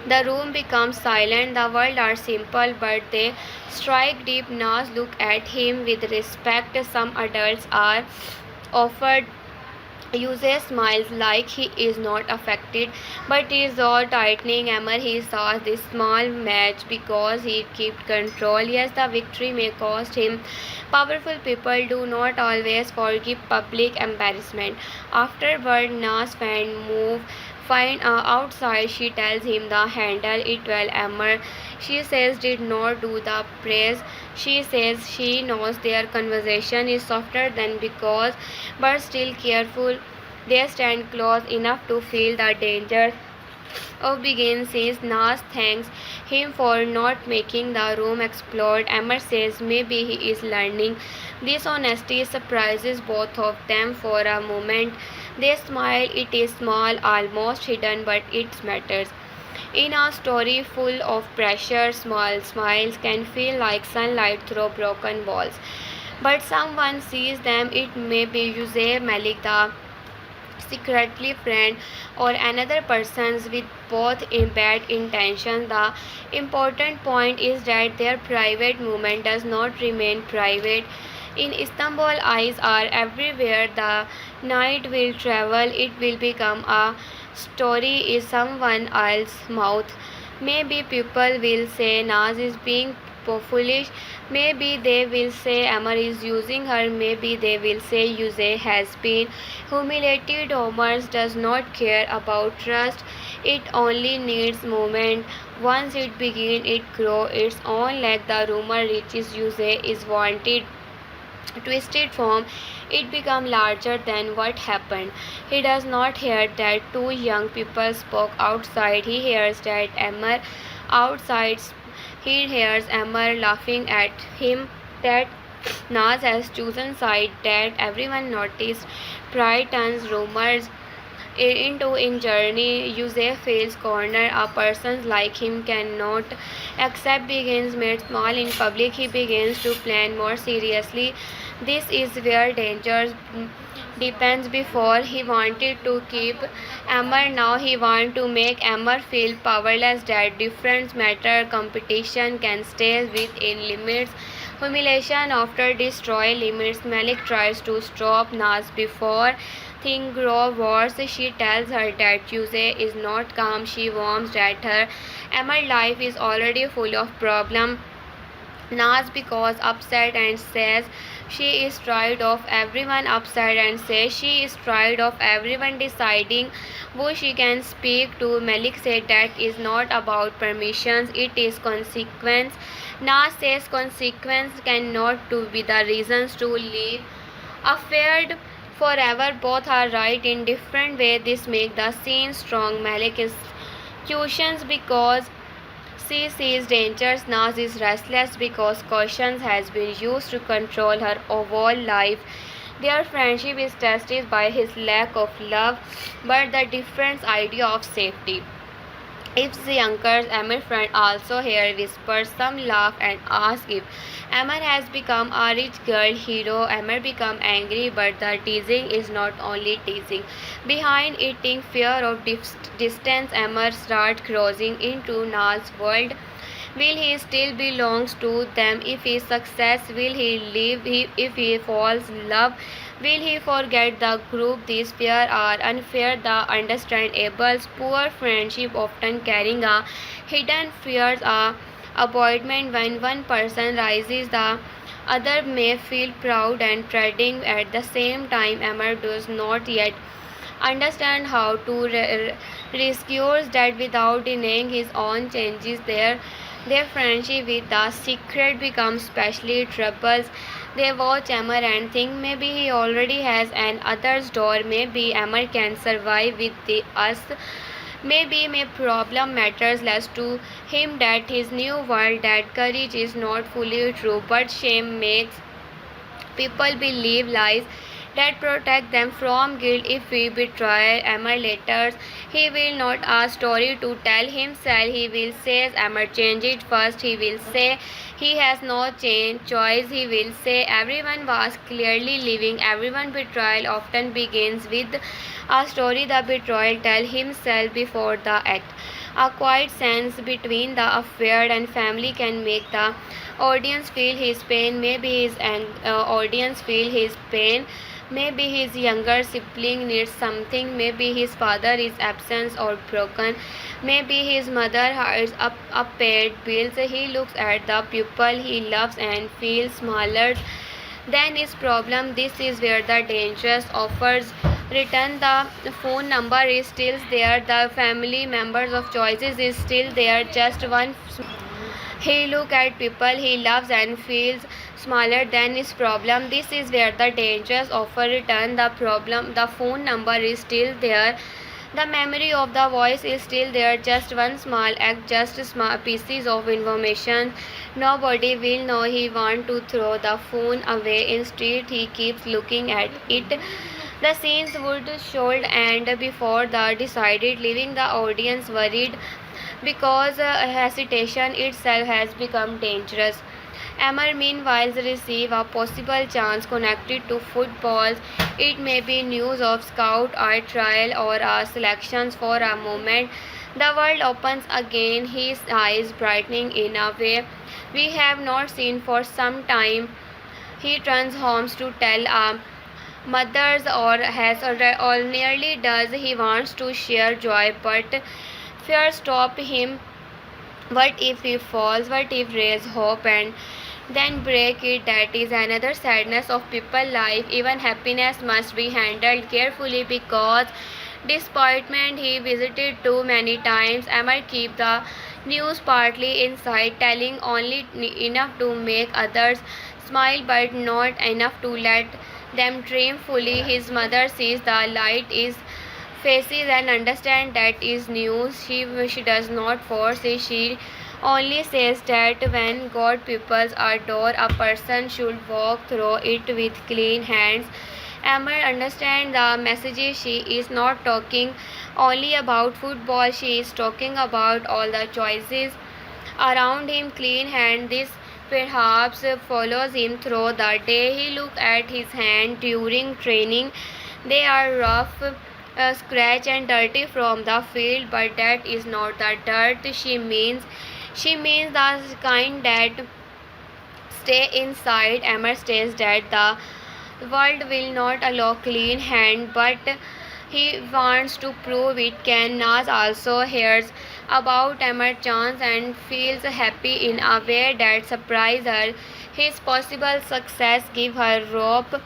The room becomes silent. The world are simple, but they strike deep. Nas look at him with respect. Some adults are offered. Yusuf smiles like he is not affected, but his jaw tightening. Amar he saw this small match because he kept control. Yes, the victory may cost him. Powerful people do not always forgive public embarrassment. Afterward, Nas fan move fine outside. She tells him the handle it well. Amar, she says, did not do the praise. She says she knows their conversation is softer than because, but still careful. They stand close enough to feel the danger of begin since Nas thanks him for not making the room explode. Amar says maybe he is learning. This honesty surprises both of them for a moment. They smile. It is small, almost hidden, but it matters. In a story full of pressure, small smiles can feel like sunlight through broken walls. But someone sees them. It may be Yusuf, Malik, the secretly friend, or another persons with both in bad intentions. The important point is that their private movement does not remain private. In Istanbul, eyes are everywhere. The night will travel. It will become a story in someone else's mouth. Maybe people will say Naz is being foolish. Maybe they will say Amar is using her. Maybe they will say Yusuf has been humiliated. Omar does not care about trust. It only needs movement. Once it begins, it grows its own leg. The rumor reaches Yusuf is wanted twisted form. It becomes larger than what happened. He does not hear that two young people spoke outside. He hears that Emmer outside. He hears Emmer laughing at him, that Naz has chosen side, that everyone noticed. Pride turns rumors into in journey. Yusuf feels corner. A person like him cannot accept begins made small in public. He begins to plan more seriously. This is where danger depends. Before he wanted to keep Amber, now he wants to make Amber feel powerless. That difference matter. Competition can stay within limits. Humiliation after destroy limits. Malik tries to stop Naz before things grow worse. She tells her that Yusuf is not calm. She warns that her Amber life is already full of problems. Nas because upset and says she is tired of everyone upset and says she is tired of everyone deciding who she can speak to. Malik said that is not about permissions, it is consequence. Nas says consequence cannot to be the reasons to leave affair forever. Both are right in different ways. This makes the scene strong. Malik is cautions because she sees dangers. Naz is restless because caution has been used to control her whole life. Their friendship is tested by his lack of love, but the different idea of safety. If the youngers Emmer's friend also hear whispers, some laugh and ask if Emmer has become a rich girl hero. Emmer become angry, but the teasing is not only teasing. Behind eating fear of distance, Emmer start crossing into Na's world. Will he still belongs to them if he success? Will he leave if he falls in love? Will he forget the group? These fears are unfair, the understandable. Poor friendship often carrying a hidden fears, a appointment. When one person rises, the other may feel proud and threatening at the same time. Emmer does not yet understand how to rescue that without denying his own changes. Their friendship with the secret becomes especially troubles. They watch Emmer and think maybe he already has an other's door. Maybe Emmer can survive with us. Maybe my problem matters less to him that his new world. That courage is not fully true, but shame makes people believe lies that protect them from guilt. If we betray Emmer later, he will not ask story to tell himself. He will say Emmer changed it first. He will say he has no choice. He will say everyone was clearly living. Everyone betrayal often begins with a story the betrayal tell himself before the act. A quiet sense between the affair and family can make the audience feel his pain. Maybe his audience feel his pain. Maybe his younger sibling needs something. Maybe his father is absent or broken. Maybe his mother has paid bills. He looks at the people he loves and feels smaller than his problem. This is where the dangerous offers return. The phone number is still there. The family members of choices is still there. Just one. He looks at people he loves and feels smaller than his problem. This is where the dangers offer return. The phone number is still there. The memory of the voice is still there. Just one small act, just small pieces of information. Nobody will know. He wants to throw the phone away. Instead, he keeps looking at it. The scenes would should end before the decided, leaving the audience worried because hesitation itself has become dangerous. Emmer meanwhile receives a possible chance connected to football. It may be news of scout or trial or selections. For a moment the world opens again, his eyes brightening in a way we have not seen for some time. He turns home to tell mothers or has or nearly does. He wants to share joy, but fear stops him. What if he falls? What if raise hope and then break it? That is another sadness of people's life. Even happiness must be handled carefully because disappointment he visited too many times. Emmer keep the news partly inside, telling only enough to make others smile but not enough to let them dream fully. His mother sees the light is faces and understands that is news. She does not force it. She only says that when God peoples a door, a person should walk through it with clean hands. Emmer understands the messages. She is not talking only about football. She is talking about all the choices around him. Clean hand. This perhaps follows him through the day. He looks at his hand during training. They are rough, scratch and dirty from the field, but that is not the dirt she means. She means the kind that stay inside. Emmer says that the world will not allow clean hand, but He wants to prove it can. Naz also hears about Emma's chance and feels happy in a way that surprises her. His possible success gives her hope,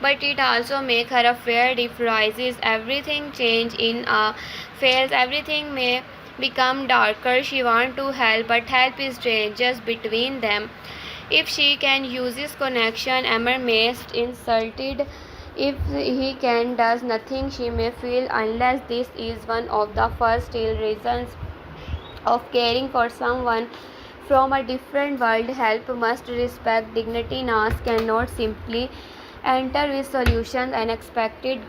but it also makes her afraid if rises everything change in a fails everything may become darker. She wants to help, but help is dangerous between them. If she can use this connection, Emma may insulted. If he can does nothing, she may feel unless this is one of the first real reasons of caring for someone from a different world. Help must respect dignity. Nas cannot simply enter with solutions and expected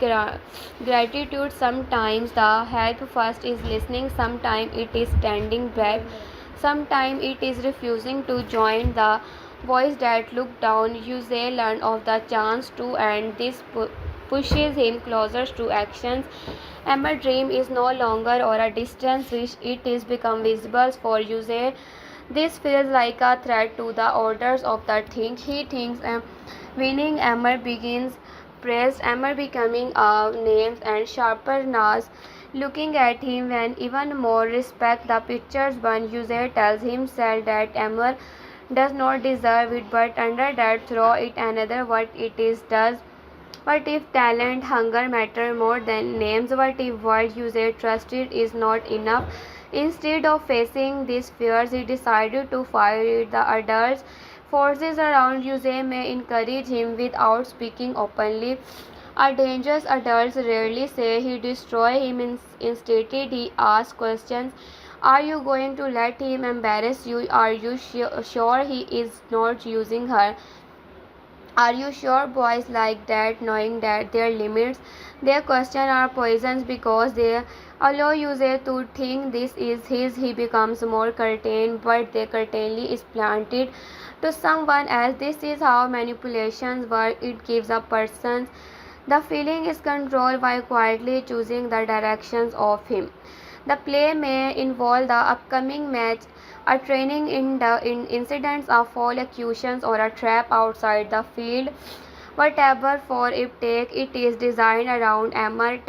gratitude. Sometimes the help first is listening, sometimes it is standing back, sometimes it is refusing to join the voice that look down. Usually learn of the chance to, and this pushes him closer to actions. Emma's dream is no longer or a distance wish, it is become visible for Uze. This feels like a threat to the orders of the thing. He thinks winning Emma begins praised, Emma becoming a names and sharper Nas looking at him when even more respect. The pictures one user tells himself that Emma does not deserve it, but under that throw it another what it is does. What if talent, hunger matter more than names? What if world user trusted is not enough? Instead of facing these fears, he decided to fight the adults. Forces around Jose may encourage him without speaking openly. A dangerous adults rarely say he destroy him. Instead, he asks questions. Are you going to let him embarrass you? Are you sure he is not using her? Are you sure boys like that, knowing that their limits, their questions are poisons because they allow user to think this is his? He becomes more curtain, but the curtain is planted to someone else. This is how manipulations work. It gives a person the feeling is controlled by quietly choosing the directions of him. The play may involve the upcoming match, a training in incidents of fall accusations, or a trap outside the field. Whatever for it take, it is designed around Emma's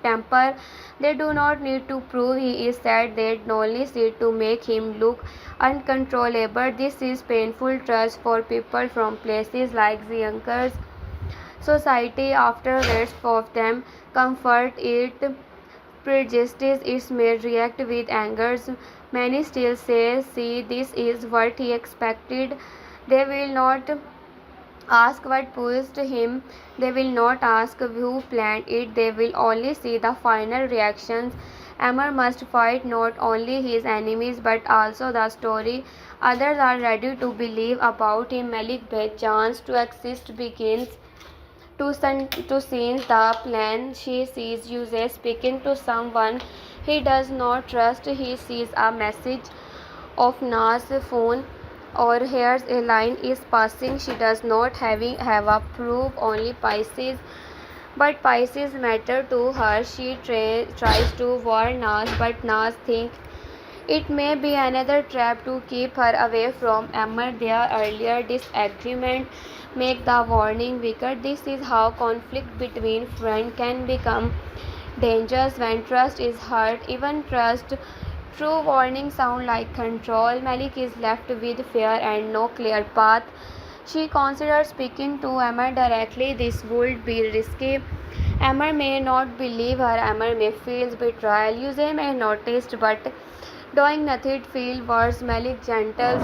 temper. They do not need to prove he is sad, they only need to make him look uncontrollable. This is painful trust for people from places like the Yonkers society. After rest of them comfort it prejudice is made react with angers. Many still say, see, this is what he expected. They will not ask what pushed him. They will not ask who planned it. They will only see the final reactions. Amar must fight not only his enemies but also the story others are ready to believe about him. Malik Bey's chance to exist begins to scenes the plan. She sees Yusuf speaking to someone he does not trust. He sees a message of Na's phone or hears a line is passing. She does not have a proof, only Pisces. But Pisces matter to her. She tries to warn Nas, but Nas thinks it may be another trap to keep her away from Emma. Their earlier disagreement make the warning weaker. This is how conflict between friends can become dangerous when trust is hurt. Even trust, true warning sound like control. Malik is left with fear and no clear path. She considers speaking to Emma directly. This would be risky. Emma may not believe her. Emma may feel betrayal. Yusuf may notice, but doing nothing feel worse. Malik Gentle's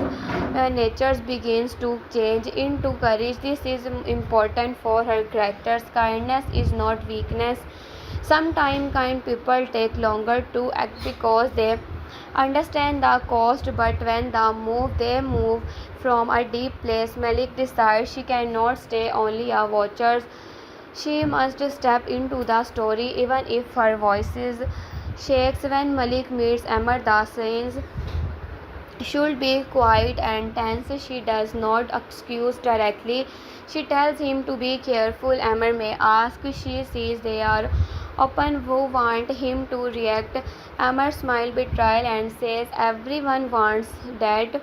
nature begins to change into courage. This is important for her characters. Kindness is not weakness. Sometimes kind people take longer to act because they understand the cost, but when they move from a deep place. Malik decides she cannot stay only a watcher. She must step into the story even if her voice shakes. When Malik meets Emma, the scenes should be quiet and tense. She does not accuse directly. She tells him to be careful. Emma may ask. She sees they are open who want him to react. Emma smiles betrayal and says everyone wants that.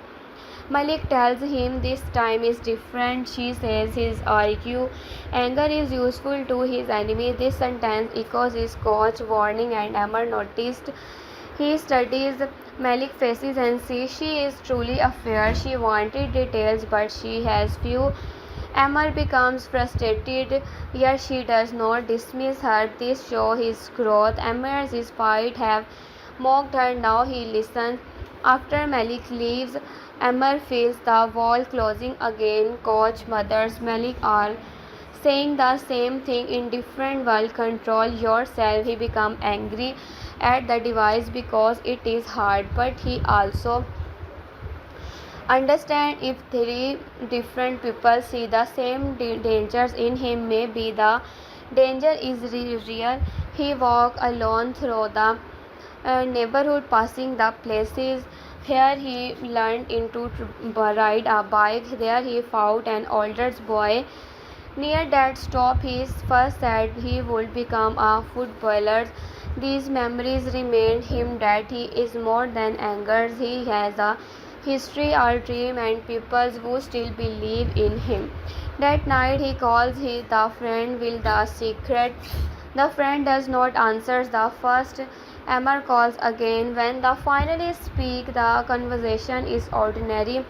Malik tells him this time is different. She says his IQ anger is useful to his enemy. This sentence echoes his coach warning, and Amar noticed. He studies Malik faces and sees she is truly affair. She wanted details, but she has few. Amar becomes frustrated, yet she does not dismiss her. This shows his growth. Amar's spite have mocked her. Now he listens. After Malik leaves, Amar feels the wall closing again. Coach, mothers, Malik are saying the same thing in different words. Control yourself. He becomes angry at the device because it is hard, but he also understand if three different people see the same dangers in him, maybe the danger is real. He walked alone through the neighborhood, passing the places. Here he learned into ride a bike. There he fought an older boy. Near that stop, he first said he would become a footballer. These memories remind him that he is more than anger. He has a history, a dream, and people who still believe in him. That night he calls the friend with the secret. The friend does not answer the first. Amar calls again. When the finally speak, the conversation is ordinary.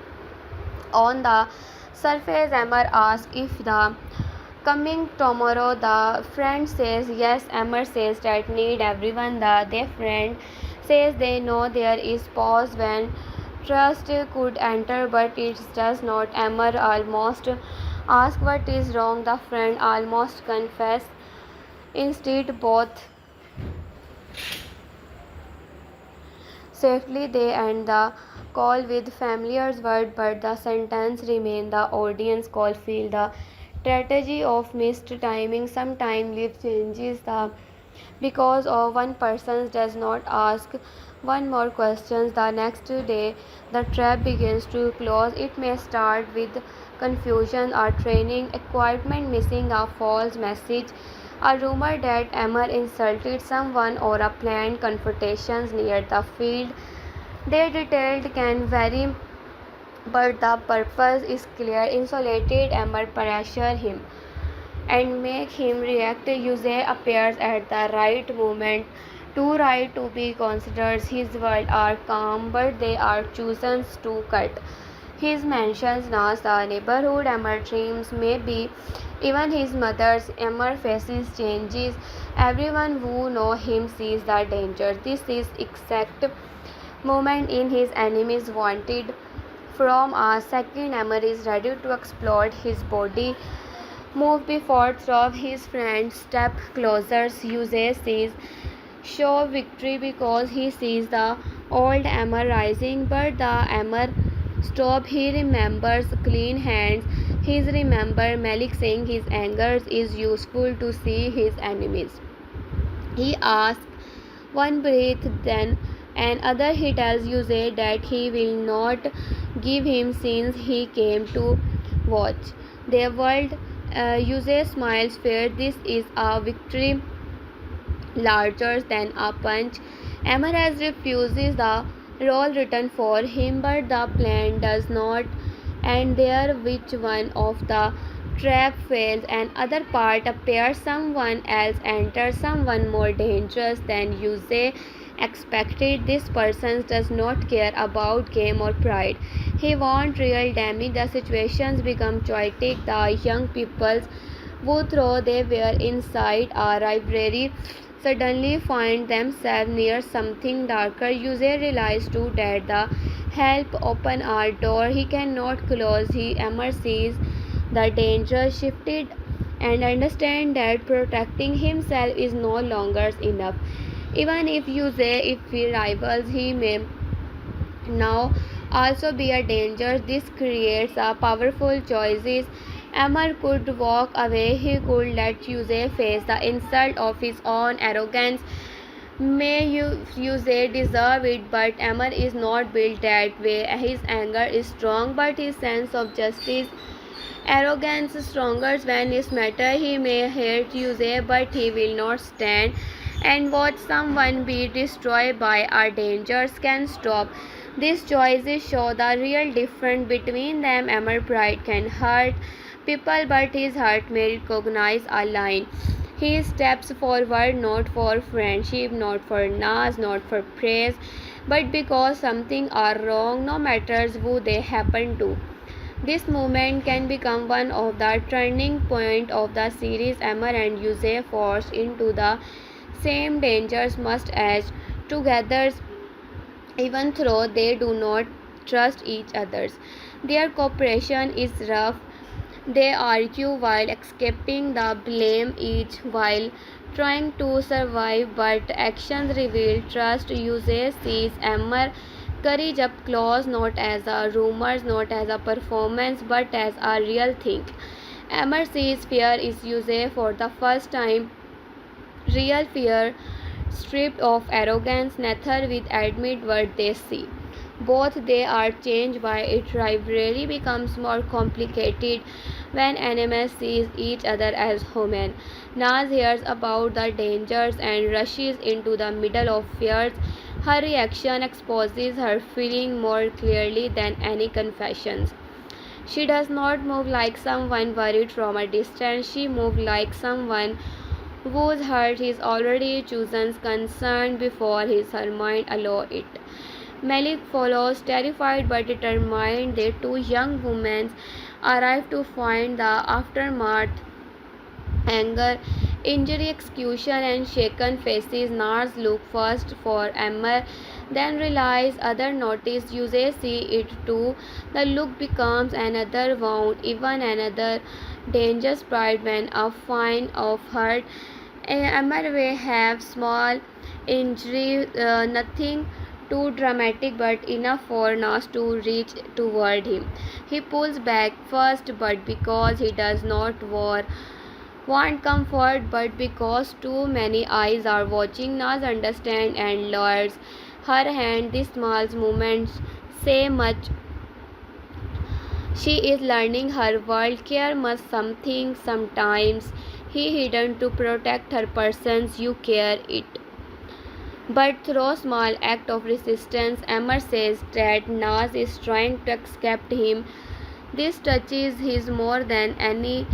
On the surface, Amar asks if the coming tomorrow. The friend says yes. Amar says that need everyone. Their friend says they know. There is pause when trust could enter, but it does not. Amar almost asks what is wrong. The friend almost confess. Instead, both safely they end the call with familiar word, but the sentence remain. The audience call feel the strategy of missed timing. Sometimes life changes the because of one person does not ask one more questions. The next day the trap begins to close. It may start with confusion or training equipment missing, a false message, a rumor that Amar insulted someone, or a planned confrontations near the field. Their details can vary, but the purpose is clear. Insulated Amar pressure him and make him react. User appears at the right moment, too right to be considered. His words are calm, but they are chosen to cut. His mentions now the neighborhood. Amar dreams, maybe even his mother's. Amar faces changes. Everyone who know him sees the danger. This is exact moment in his enemies wanted. From a second, Amar is ready to explode. His body move before throw. His friend step closer. Uses sees show victory because he sees the old Amar rising, but the Amar stop. He remembers clean hands. He remembers Malik saying his anger is useful to see his enemies. He asks one breath, then another. He tells Uze that he will not give him since he came to watch their world. Uze smiles fair. This is a victory larger than a punch. Amar has refuses the role written for him, but the plan does not end there. Which one of the trap fails, and other part appears. Someone else enters, someone more dangerous than you say expected. This person does not care about game or pride. He wants real damage. The situations become chaotic. The young people who thought they were inside a library suddenly find themselves near something darker. User realizes too that the help open our door he cannot close. He emerges the danger shifted and understand that protecting himself is no longer enough. Even if he rivals, he may now also be a danger. This creates a powerful choices. Amar could walk away. He could let Yusei face the insult of his own arrogance. May Yusei deserve it, but Amar is not built that way. His anger is strong, but his sense of justice, arrogance is stronger when it matters. He may hate Yusei, but he will not stand and watch someone be destroyed by our dangers can stop These choices show the real difference between them. Amar pride can hurt people, but his heart may recognize a line. He steps forward not for friendship, not for naz, not for praise, but because something are wrong, no matters who they happen to. This movement can become one of the turning point of the series. Amar and Yusei forced into the same dangers must as together, even though they do not trust each other. Their cooperation is rough. They argue while escaping the blame, each while trying to survive, but actions reveal trust. Uses sees Amar courage up close, not as a rumors, not as a performance, but as a real thing. Amar sees fear is used for the first time. Real fear, stripped of arrogance, neither will admit what they see. Both they are changed by it. Rivalry becomes more complicated when enemies see each other as human. Naz hears about the dangers and rushes into the middle of fears. Her reaction exposes her feeling more clearly than any confessions. She does not move like someone worried from a distance. She moves like someone whose heart is already chosen, concerned before her mind allows it. Malik follows, terrified but determined. The two young women arrive to find the aftermath, anger, injury, execution, and shaken faces. Nars look first for Amber, then realize other notice. Yuse see it too. The look becomes another wound, even another dangerous pride when a fine of hurt. Amber may have small injury, nothing too dramatic but enough for Nas to reach toward him. He pulls back first, but because he does not want comfort, but because too many eyes are watching. Nas understands and lowers her hand. These small movements say much. She is learning her world. Care must something sometimes. He hidden to protect her persons. You care it. But through small act of resistance, Amar says that Naz is trying to escape him. This touches his more than any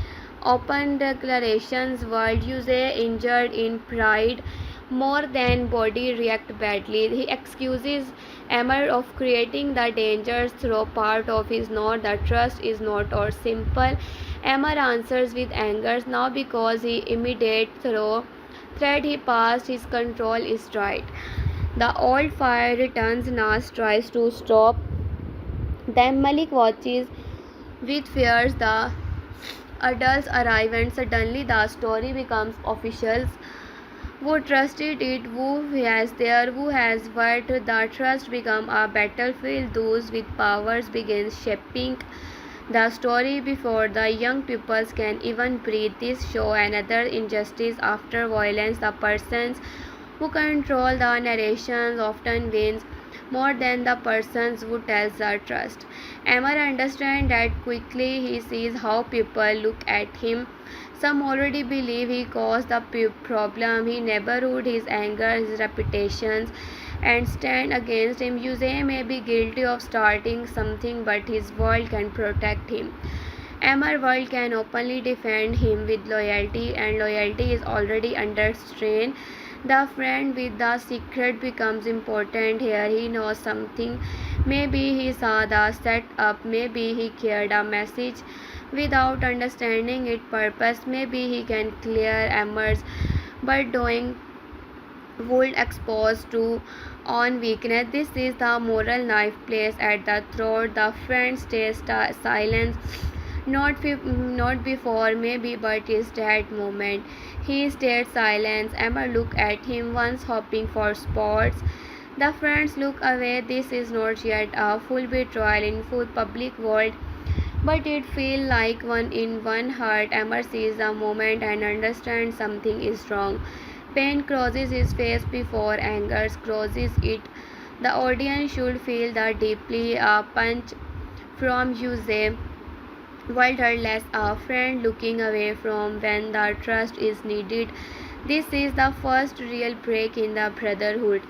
open declarations. World use injured in pride more than body react badly. He excuses Amar of creating the dangers through part of his not the trust is not or simple. Amar answers with anger now because he immediate through thread he passed his control is right. The old fire returns. Nas tries to stop them. Malik watches with fears. The adults arrive and suddenly the story becomes official. Who trusted it? Who has there? Who has what? The trust become a battlefield. Those with powers begin shaping the story before the young pupils can even breathe. This show another injustice after violence. The persons who control the narrations often wins more than the persons who tells the trust. Amar understands that quickly. He sees how people look at him. Some already believe he caused the problem. He neighborhood, his anger, his reputations, and stand against him. Yusei may be guilty of starting something, but his world can protect him. Amar world can openly defend him with loyalty, and loyalty is already under strain. The friend with the secret becomes important here. He knows something. Maybe he saw the setup. Maybe he carried a message without understanding its purpose. Maybe he can clear Amar's, but doing would expose to on weakness. This is the moral knife placed at the throat. The friend stays silent, not before, maybe, but is that moment. He stayed silent. Emma looked at him once, hoping for spots. The friends look away. This is not yet a full betrayal in full public world, but it feels like one in one heart. Emma sees the moment and understands something is wrong. Pain crosses his face before anger crosses it. The audience should feel the deeply. A punch from Jose Wilder less a friend looking away from when the trust is needed. This is the first real break in the brotherhood.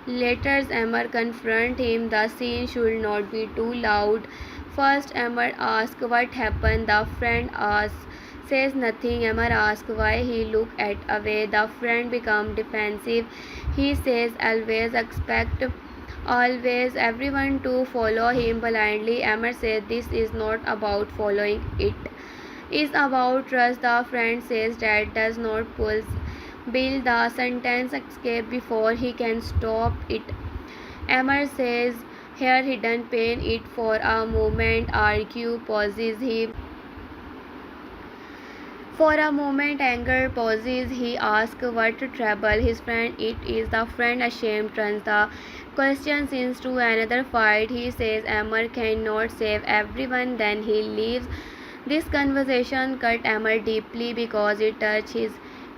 Later, Emmer confronts him. The scene should not be too loud. First, Emmer asks what happened. The friend says nothing. Emmer asks why he looked at away. The friend becomes defensive. He says always everyone to follow him blindly. Emmer says this is not about following, it is about trust. The friend says that does not pull Bill the sentence escape before he can stop it. Emmer says here hidden pain it for a moment. Argue pauses. He for a moment anger pauses. He asks what trouble his friend. It is the friend ashamed turns the question into another fight. He says Emmer cannot save everyone. Then he leaves. This conversation cut Emmer deeply because it touched his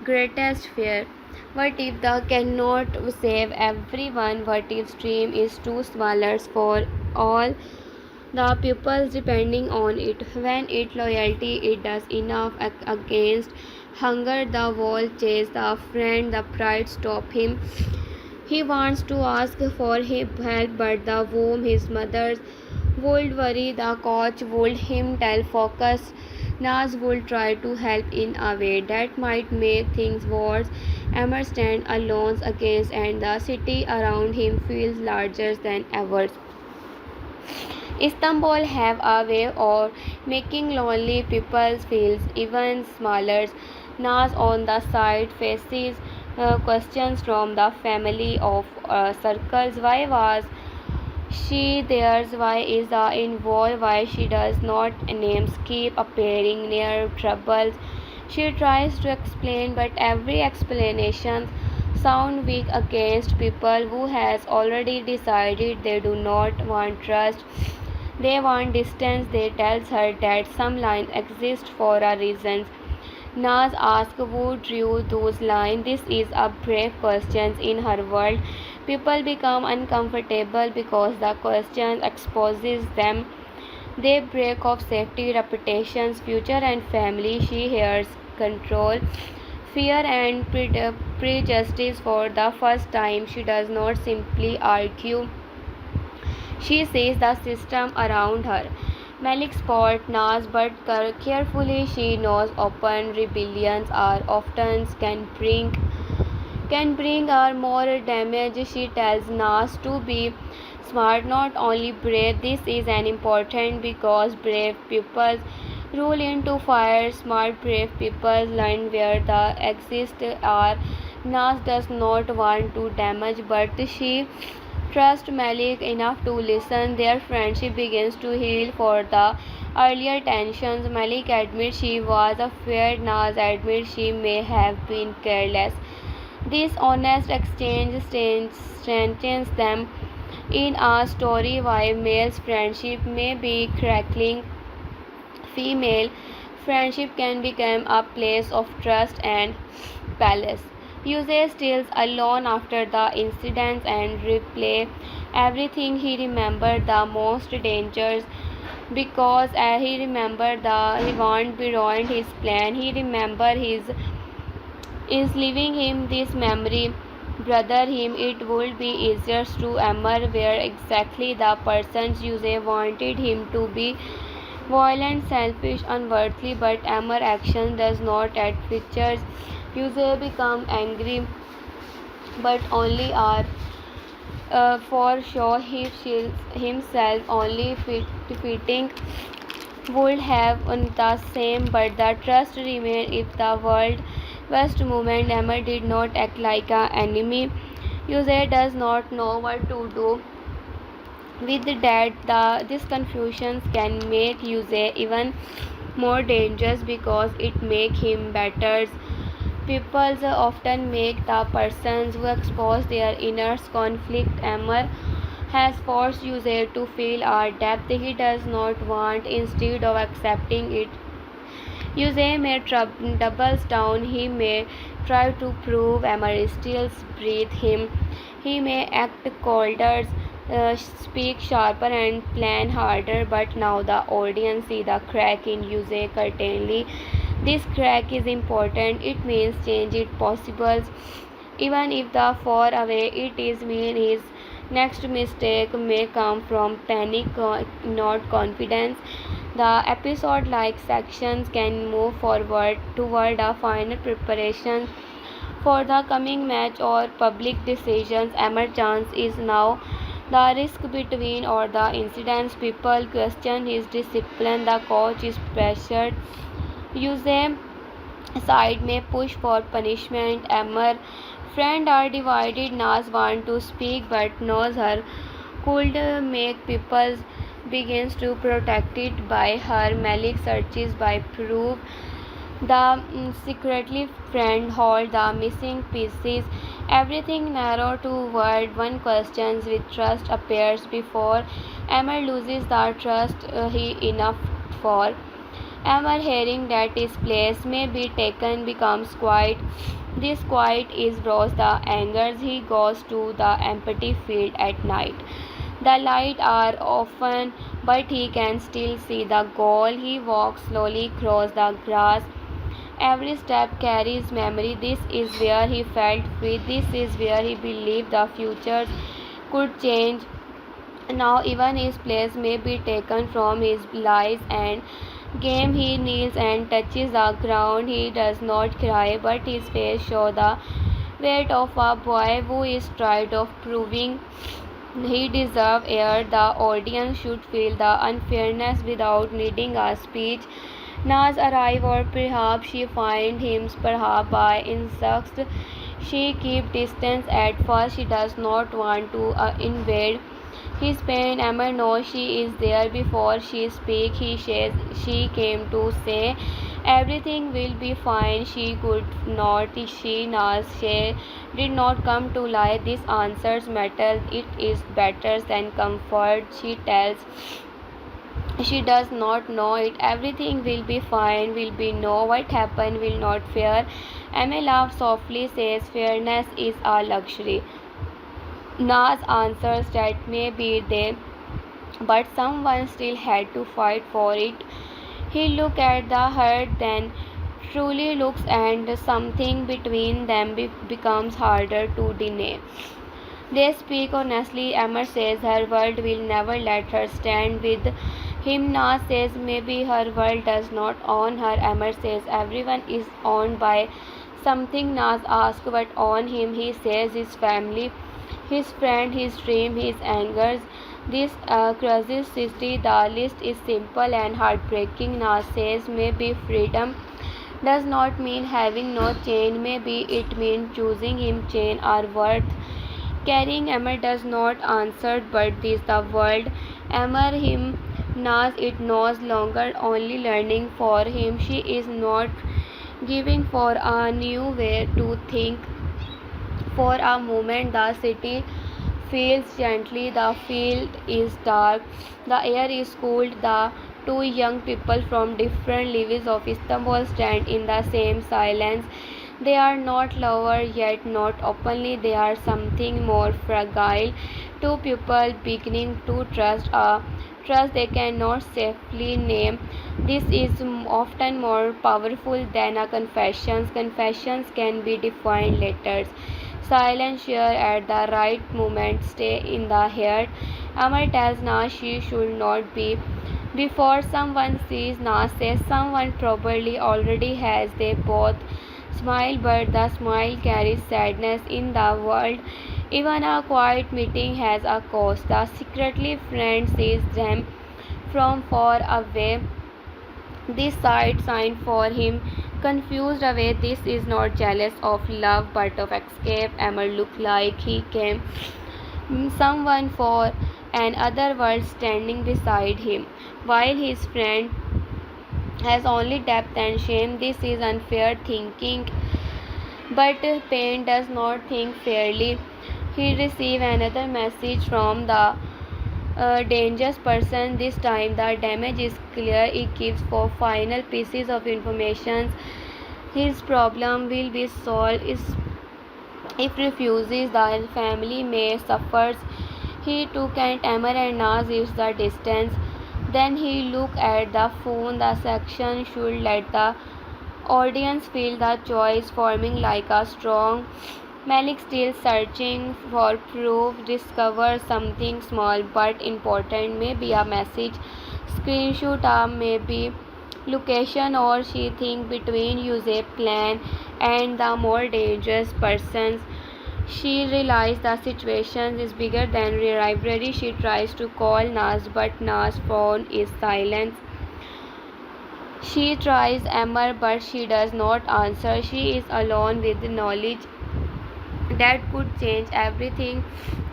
greatest fear. What if the cannot save everyone? What if stream is too small for all the pupils depending on it? When it loyalty it does enough against hunger, the wall chase the friend, the pride stop him. He wants to ask for help, but the womb his mother's would worry. The coach would him tell focus. Nas would try to help in a way that might make things worse. Emmer stands alone against, and the city around him feels larger than ever. Istanbul have a way of making lonely people feel even smaller. Nas on the side faces questions from the family of circles. Why was she there's why is involved, why she does not names keep appearing near troubles. She tries to explain, but every explanation sound weak against people who has already decided they do not want trust, they want distance. They tells her that some lines exist for a reason. Naz asks who drew those lines. This is a brave question. In her world, people become uncomfortable because the question exposes them. They break off safety, reputations, future, and family. She hears control, fear, and prejudice for the first time. She does not simply argue. She sees the system around her. Malik spot Nas, but carefully she knows open rebellions are often can bring or more damage. She tells Nas to be smart, not only brave. This is an important because brave people rule into fire. Smart brave people learn where the exist are. Nas does not want to damage, but she trusts Malik enough to listen. Their friendship begins to heal for the earlier tensions. Malik admits she was afraid. Naz admits she may have been careless. This honest exchange strengthens them in a story. While male's friendship may be crackling, female friendship can become a place of trust and palace. Uses still alone after the incidents and replay everything. He remembered the most dangers because he remembered he won't be ruined his plan. He remembered his is leaving him this memory. Brother him it would be easier to remember where exactly the persons Jose wanted him to be. Violent, selfish, unworthy, but Emmer action does not add pictures. Jose become angry, but only are for sure he shields himself. Only defeating would have on the same, but the trust remained. If the world West movement, Emmer did not act like an enemy. Jose does not know what to do with that. This confusion can make Jose even more dangerous because it makes him better. People often make the persons who expose their inner conflict. Emmer has forced Jose to feel a depth he does not want. Instead of accepting it, Jose may doubles down. He may try to prove Emmer still breathe him. He may act colder, speak sharper, and plan harder. But now the audience see the crack in Jose certainly. This crack is important. It means change is possible. Even if the far away it is mean his next mistake may come from panic, not confidence. The episode-like sections can move forward toward a final preparation for the coming match or public decisions. Emergence is now the risk between or the incidents. People question his discipline. The coach is pressured. Use a side may push for punishment. Emmer friends are divided. Naz wants to speak but knows her could make people begins to protect it by her. Malik searches by proof. The secretly friend hold the missing pieces. Everything narrow to word one questions with trust appears before Emmer loses the trust he enough for. Emmer hearing that his place may be taken becomes quiet. This quiet is rose the angers. He goes to the empty field at night. The lights are often, but he can still see the goal. He walks slowly across the grass. Every step carries memory. This is where he felt free. This is where he believed the future could change. Now even his place may be taken from his lies and game. He kneels and touches the ground. He does not cry, but his face shows the weight of a boy who is tired of proving he deserves air. The audience should feel the unfairness without needing a speech. Naz arrives, or perhaps she finds him, perhaps by instinct. She keeps distance at first. She does not want to invade his pain. Emma knows she is there before she speaks. He says she came to say everything will be fine. She could not. She knows she did not come to lie. This answers matter. It is better than comfort. She tells. She does not know it. Everything will be fine. Will be know what happened. Will not fear. Emma laughs softly. Says fairness is a luxury. Naz answers that may be there, but someone still had to fight for it. He looks at the herd, then truly looks, and something between them becomes harder to deny. They speak honestly. Emma says her world will never let her stand with him. Naz says maybe her world does not own her. Emma says everyone is owned by something. Naz asks what on him. He says his family, his friend, his dream, his angers. This crosses 60. The list is simple and heartbreaking. Naz says maybe freedom does not mean having no chain. Maybe it means choosing him chain are worth carrying. Emma does not answer, but this the world. Emma him Naz it knows longer only learning for him. She is not giving for a new way to think. For a moment the city feels gently. The field is dark. The air is cooled. The two young people from different lives of Istanbul stand in the same silence. They are not lovers yet, not openly. They are something more fragile. Two people beginning to trust a trust they cannot safely name. This is often more powerful than a confession. Confessions can be defined letters. Silence here at the right moment, stay in the heart. Amar tells Naz she should not be. Before someone sees, Naz says someone probably already has. They both smile, but the smile carries sadness in the world. Even a quiet meeting has a cost. The secretly friend sees them from far away. This sight sign for him confused away. This is not jealous of love but of escape. Emmer looked like he came someone for another world standing beside him, while his friend has only depth and shame. This is unfair thinking, but Pain does not think fairly. He receives another message from the dangerous person. This time the damage is clear. It gives for final pieces of information. His problem will be solved if refuses. The family may suffer. He took at Emmer and Naz is the distance. Then he looked at the phone. The section should let the Audience feel the choice forming like a strong. Malik, still searching for proof, discovers something small but important, maybe a message, screenshot, or maybe location, or she think between use a plan and the more dangerous persons. She realizes the situation is bigger than the library. She tries to call Nas, but Nas' phone is silent. She tries Emma, but she does not answer. She is alone with the knowledge that could change everything.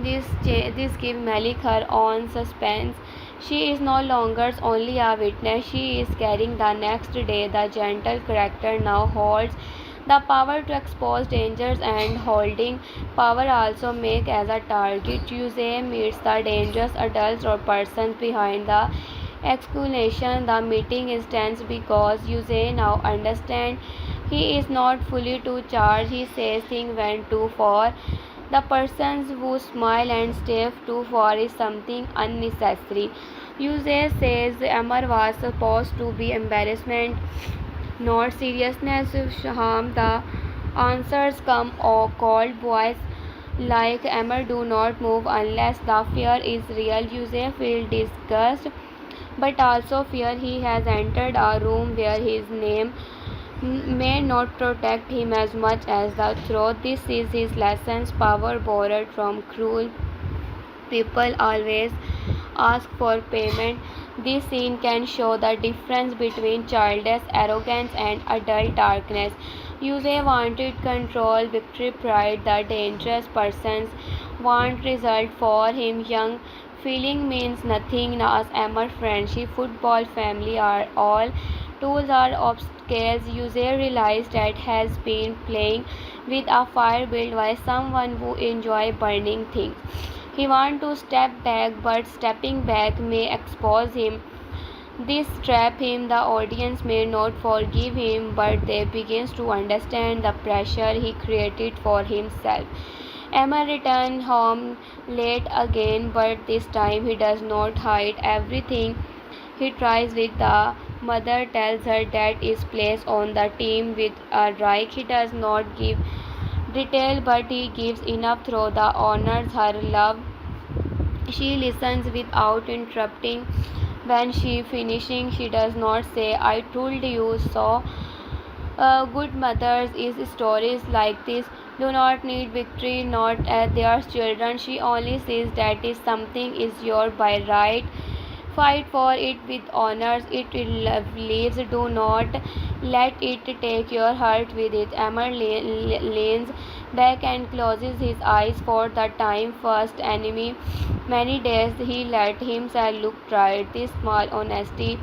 This gives Malik her own suspense. She is no longer only a witness, she is carrying the next day. The gentle character now holds the power to expose dangers and holding power also make as a target. Tuesday meets the dangerous adults or persons behind the explanation. The meeting is tense because Yusei now understands he is not fully to charge. He says things went too far. The persons who smile and stay too far is something unnecessary. Yusei says Amar was supposed to be embarrassment, not seriousness, harm. The answers come or cold voice like Amar do not move unless the fear is real. Yusei feels disgust but also fear. He has entered a room where his name may not protect him as much as the truth. This is his lessons, power borrowed from cruel people always ask for payment. This scene can show the difference between childish arrogance and adult darkness. Yusei wanted control, victory, pride. The dangerous persons want result for him. Young feeling means nothing. Nas, Emma, friendship, football, family are all tools are obstacles. Yusei realized that has been playing with a fire built by someone who enjoy burning things. He wants to step back, but stepping back may expose him. This trap him. The audience may not forgive him, but they begins to understand the pressure he created for himself. Emma returns home late again, but this time he does not hide everything. He tries with the mother tells her that is placed on the team with a right. He does not give detail, but he gives enough through the honors her love. She listens without interrupting. When she finishing, she does not say, I told you so. Good mothers is stories like this do not need victory, not as their children. She only says that is something is yours by right. Fight for it with honors. It leaves. Do not let it take your heart with it. Emmer leans back and closes his eyes for the time. First enemy. Many days he let himself look tired. This small honesty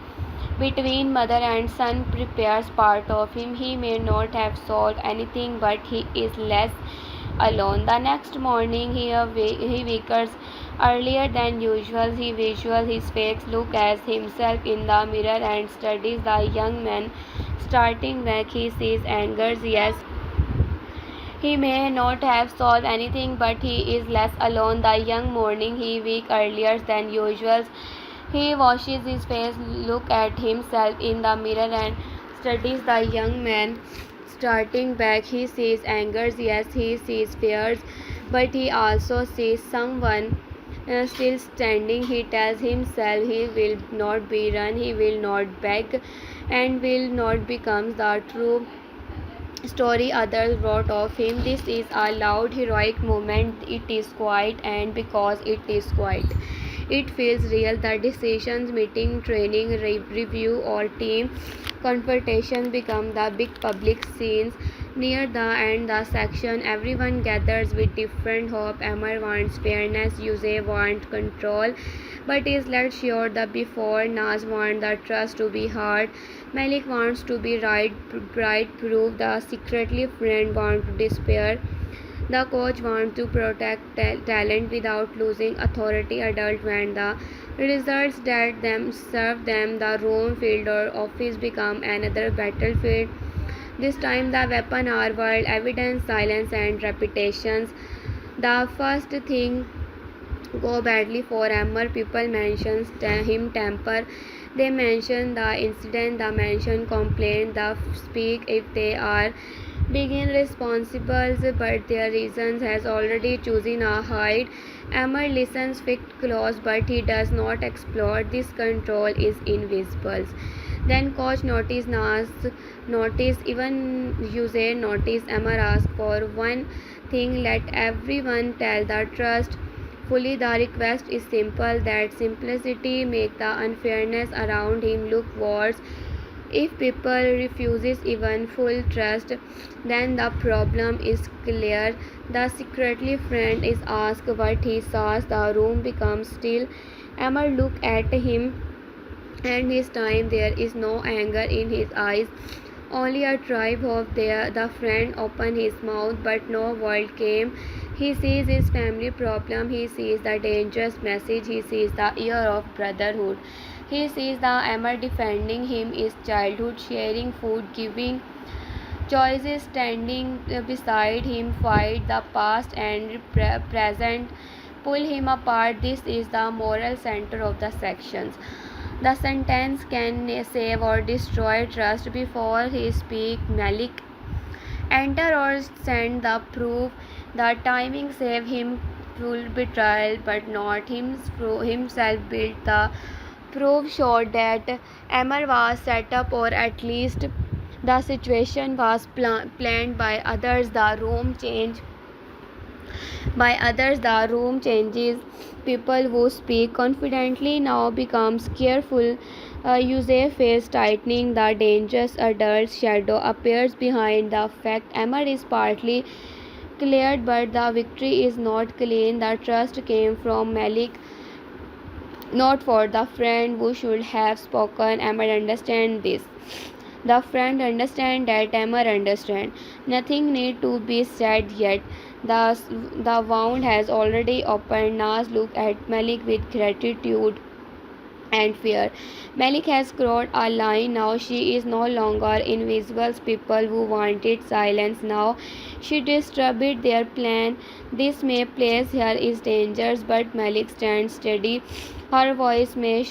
between mother and son prepares part of him. He may not have solved anything, but he is less alone. The next morning he wakes earlier than usual. He visualizes his face, looks at himself in the mirror and studies the young man. Starting back he sees anger. Yes, he may not have solved anything, but he is less alone. The young morning he wakes earlier than usual. He washes his face, looks at himself in the mirror and studies the young man. Starting back, he sees anger, yes, he sees fears, but he also sees someone still standing. He tells himself he will not be run, he will not beg, and will not become the true story others wrote of him. This is a loud, heroic moment. It is quiet, and because it is quiet, it feels real. The decisions, meeting, training, review, or team confrontations become the big public scenes. Near the end, the section, everyone gathers with different hope. Amar wants fairness, Yusei wants control, but is less sure the before. Naz wants the trust to be hard. Malik wants to be right, bright, proof. The secretly friend wants to despair. The coach wants to protect talent without losing authority. Adult when the results that them serve them. The room, field, or office become another battlefield. This time the weapon are world, evidence, silence, and reputations. The first thing go badly for Ammer. People mentions him temper. They mention the incident, the mention complaint, the speak if they are begin responsibles, but their reasons has already chosen a hide. Emmer listens fixed close, but he does not explore. This control is invisible. Then coach notice, even user notice. Emmer asks for one thing, let everyone tell the trust fully. The request is simple. That simplicity make the unfairness around him look worse. If people refuses even full trust, then the problem is clear. The secretly friend is asked what he saws. The room becomes still. Emmer look at him, and this time there is no anger in his eyes, only a tribe of there. The friend opened his mouth, but no word came. He sees his family problem, he sees the dangerous message, he sees the year of brotherhood. He sees the Emmer defending him, his childhood, sharing food, giving choices, standing beside him, fight the past and present, pull him apart. This is the moral center of the sections. The sentence can save or destroy trust. Before he speak, Malik enter or send the proof. The timing save him full betrayal, but not himself built. The proof showed that Emmer was set up, or at least the situation was planned by others. The room changes. People who speak confidently now becomes careful. Use face tightening. The dangerous adult shadow appears behind the fact. Emmer is partly cleared, but the victory is not clean. The trust came from Malik, not for the friend who should have spoken. Emmer understand this. The friend understand that Emmer understand. Nothing need to be said yet. The wound has already opened. Nas looked at Malik with gratitude and fear. Malik has crossed a line now. She is no longer invisible. People who wanted silence now. She disturbed their plan. This may place her is dangerous, but Malik stands steady. Her voice may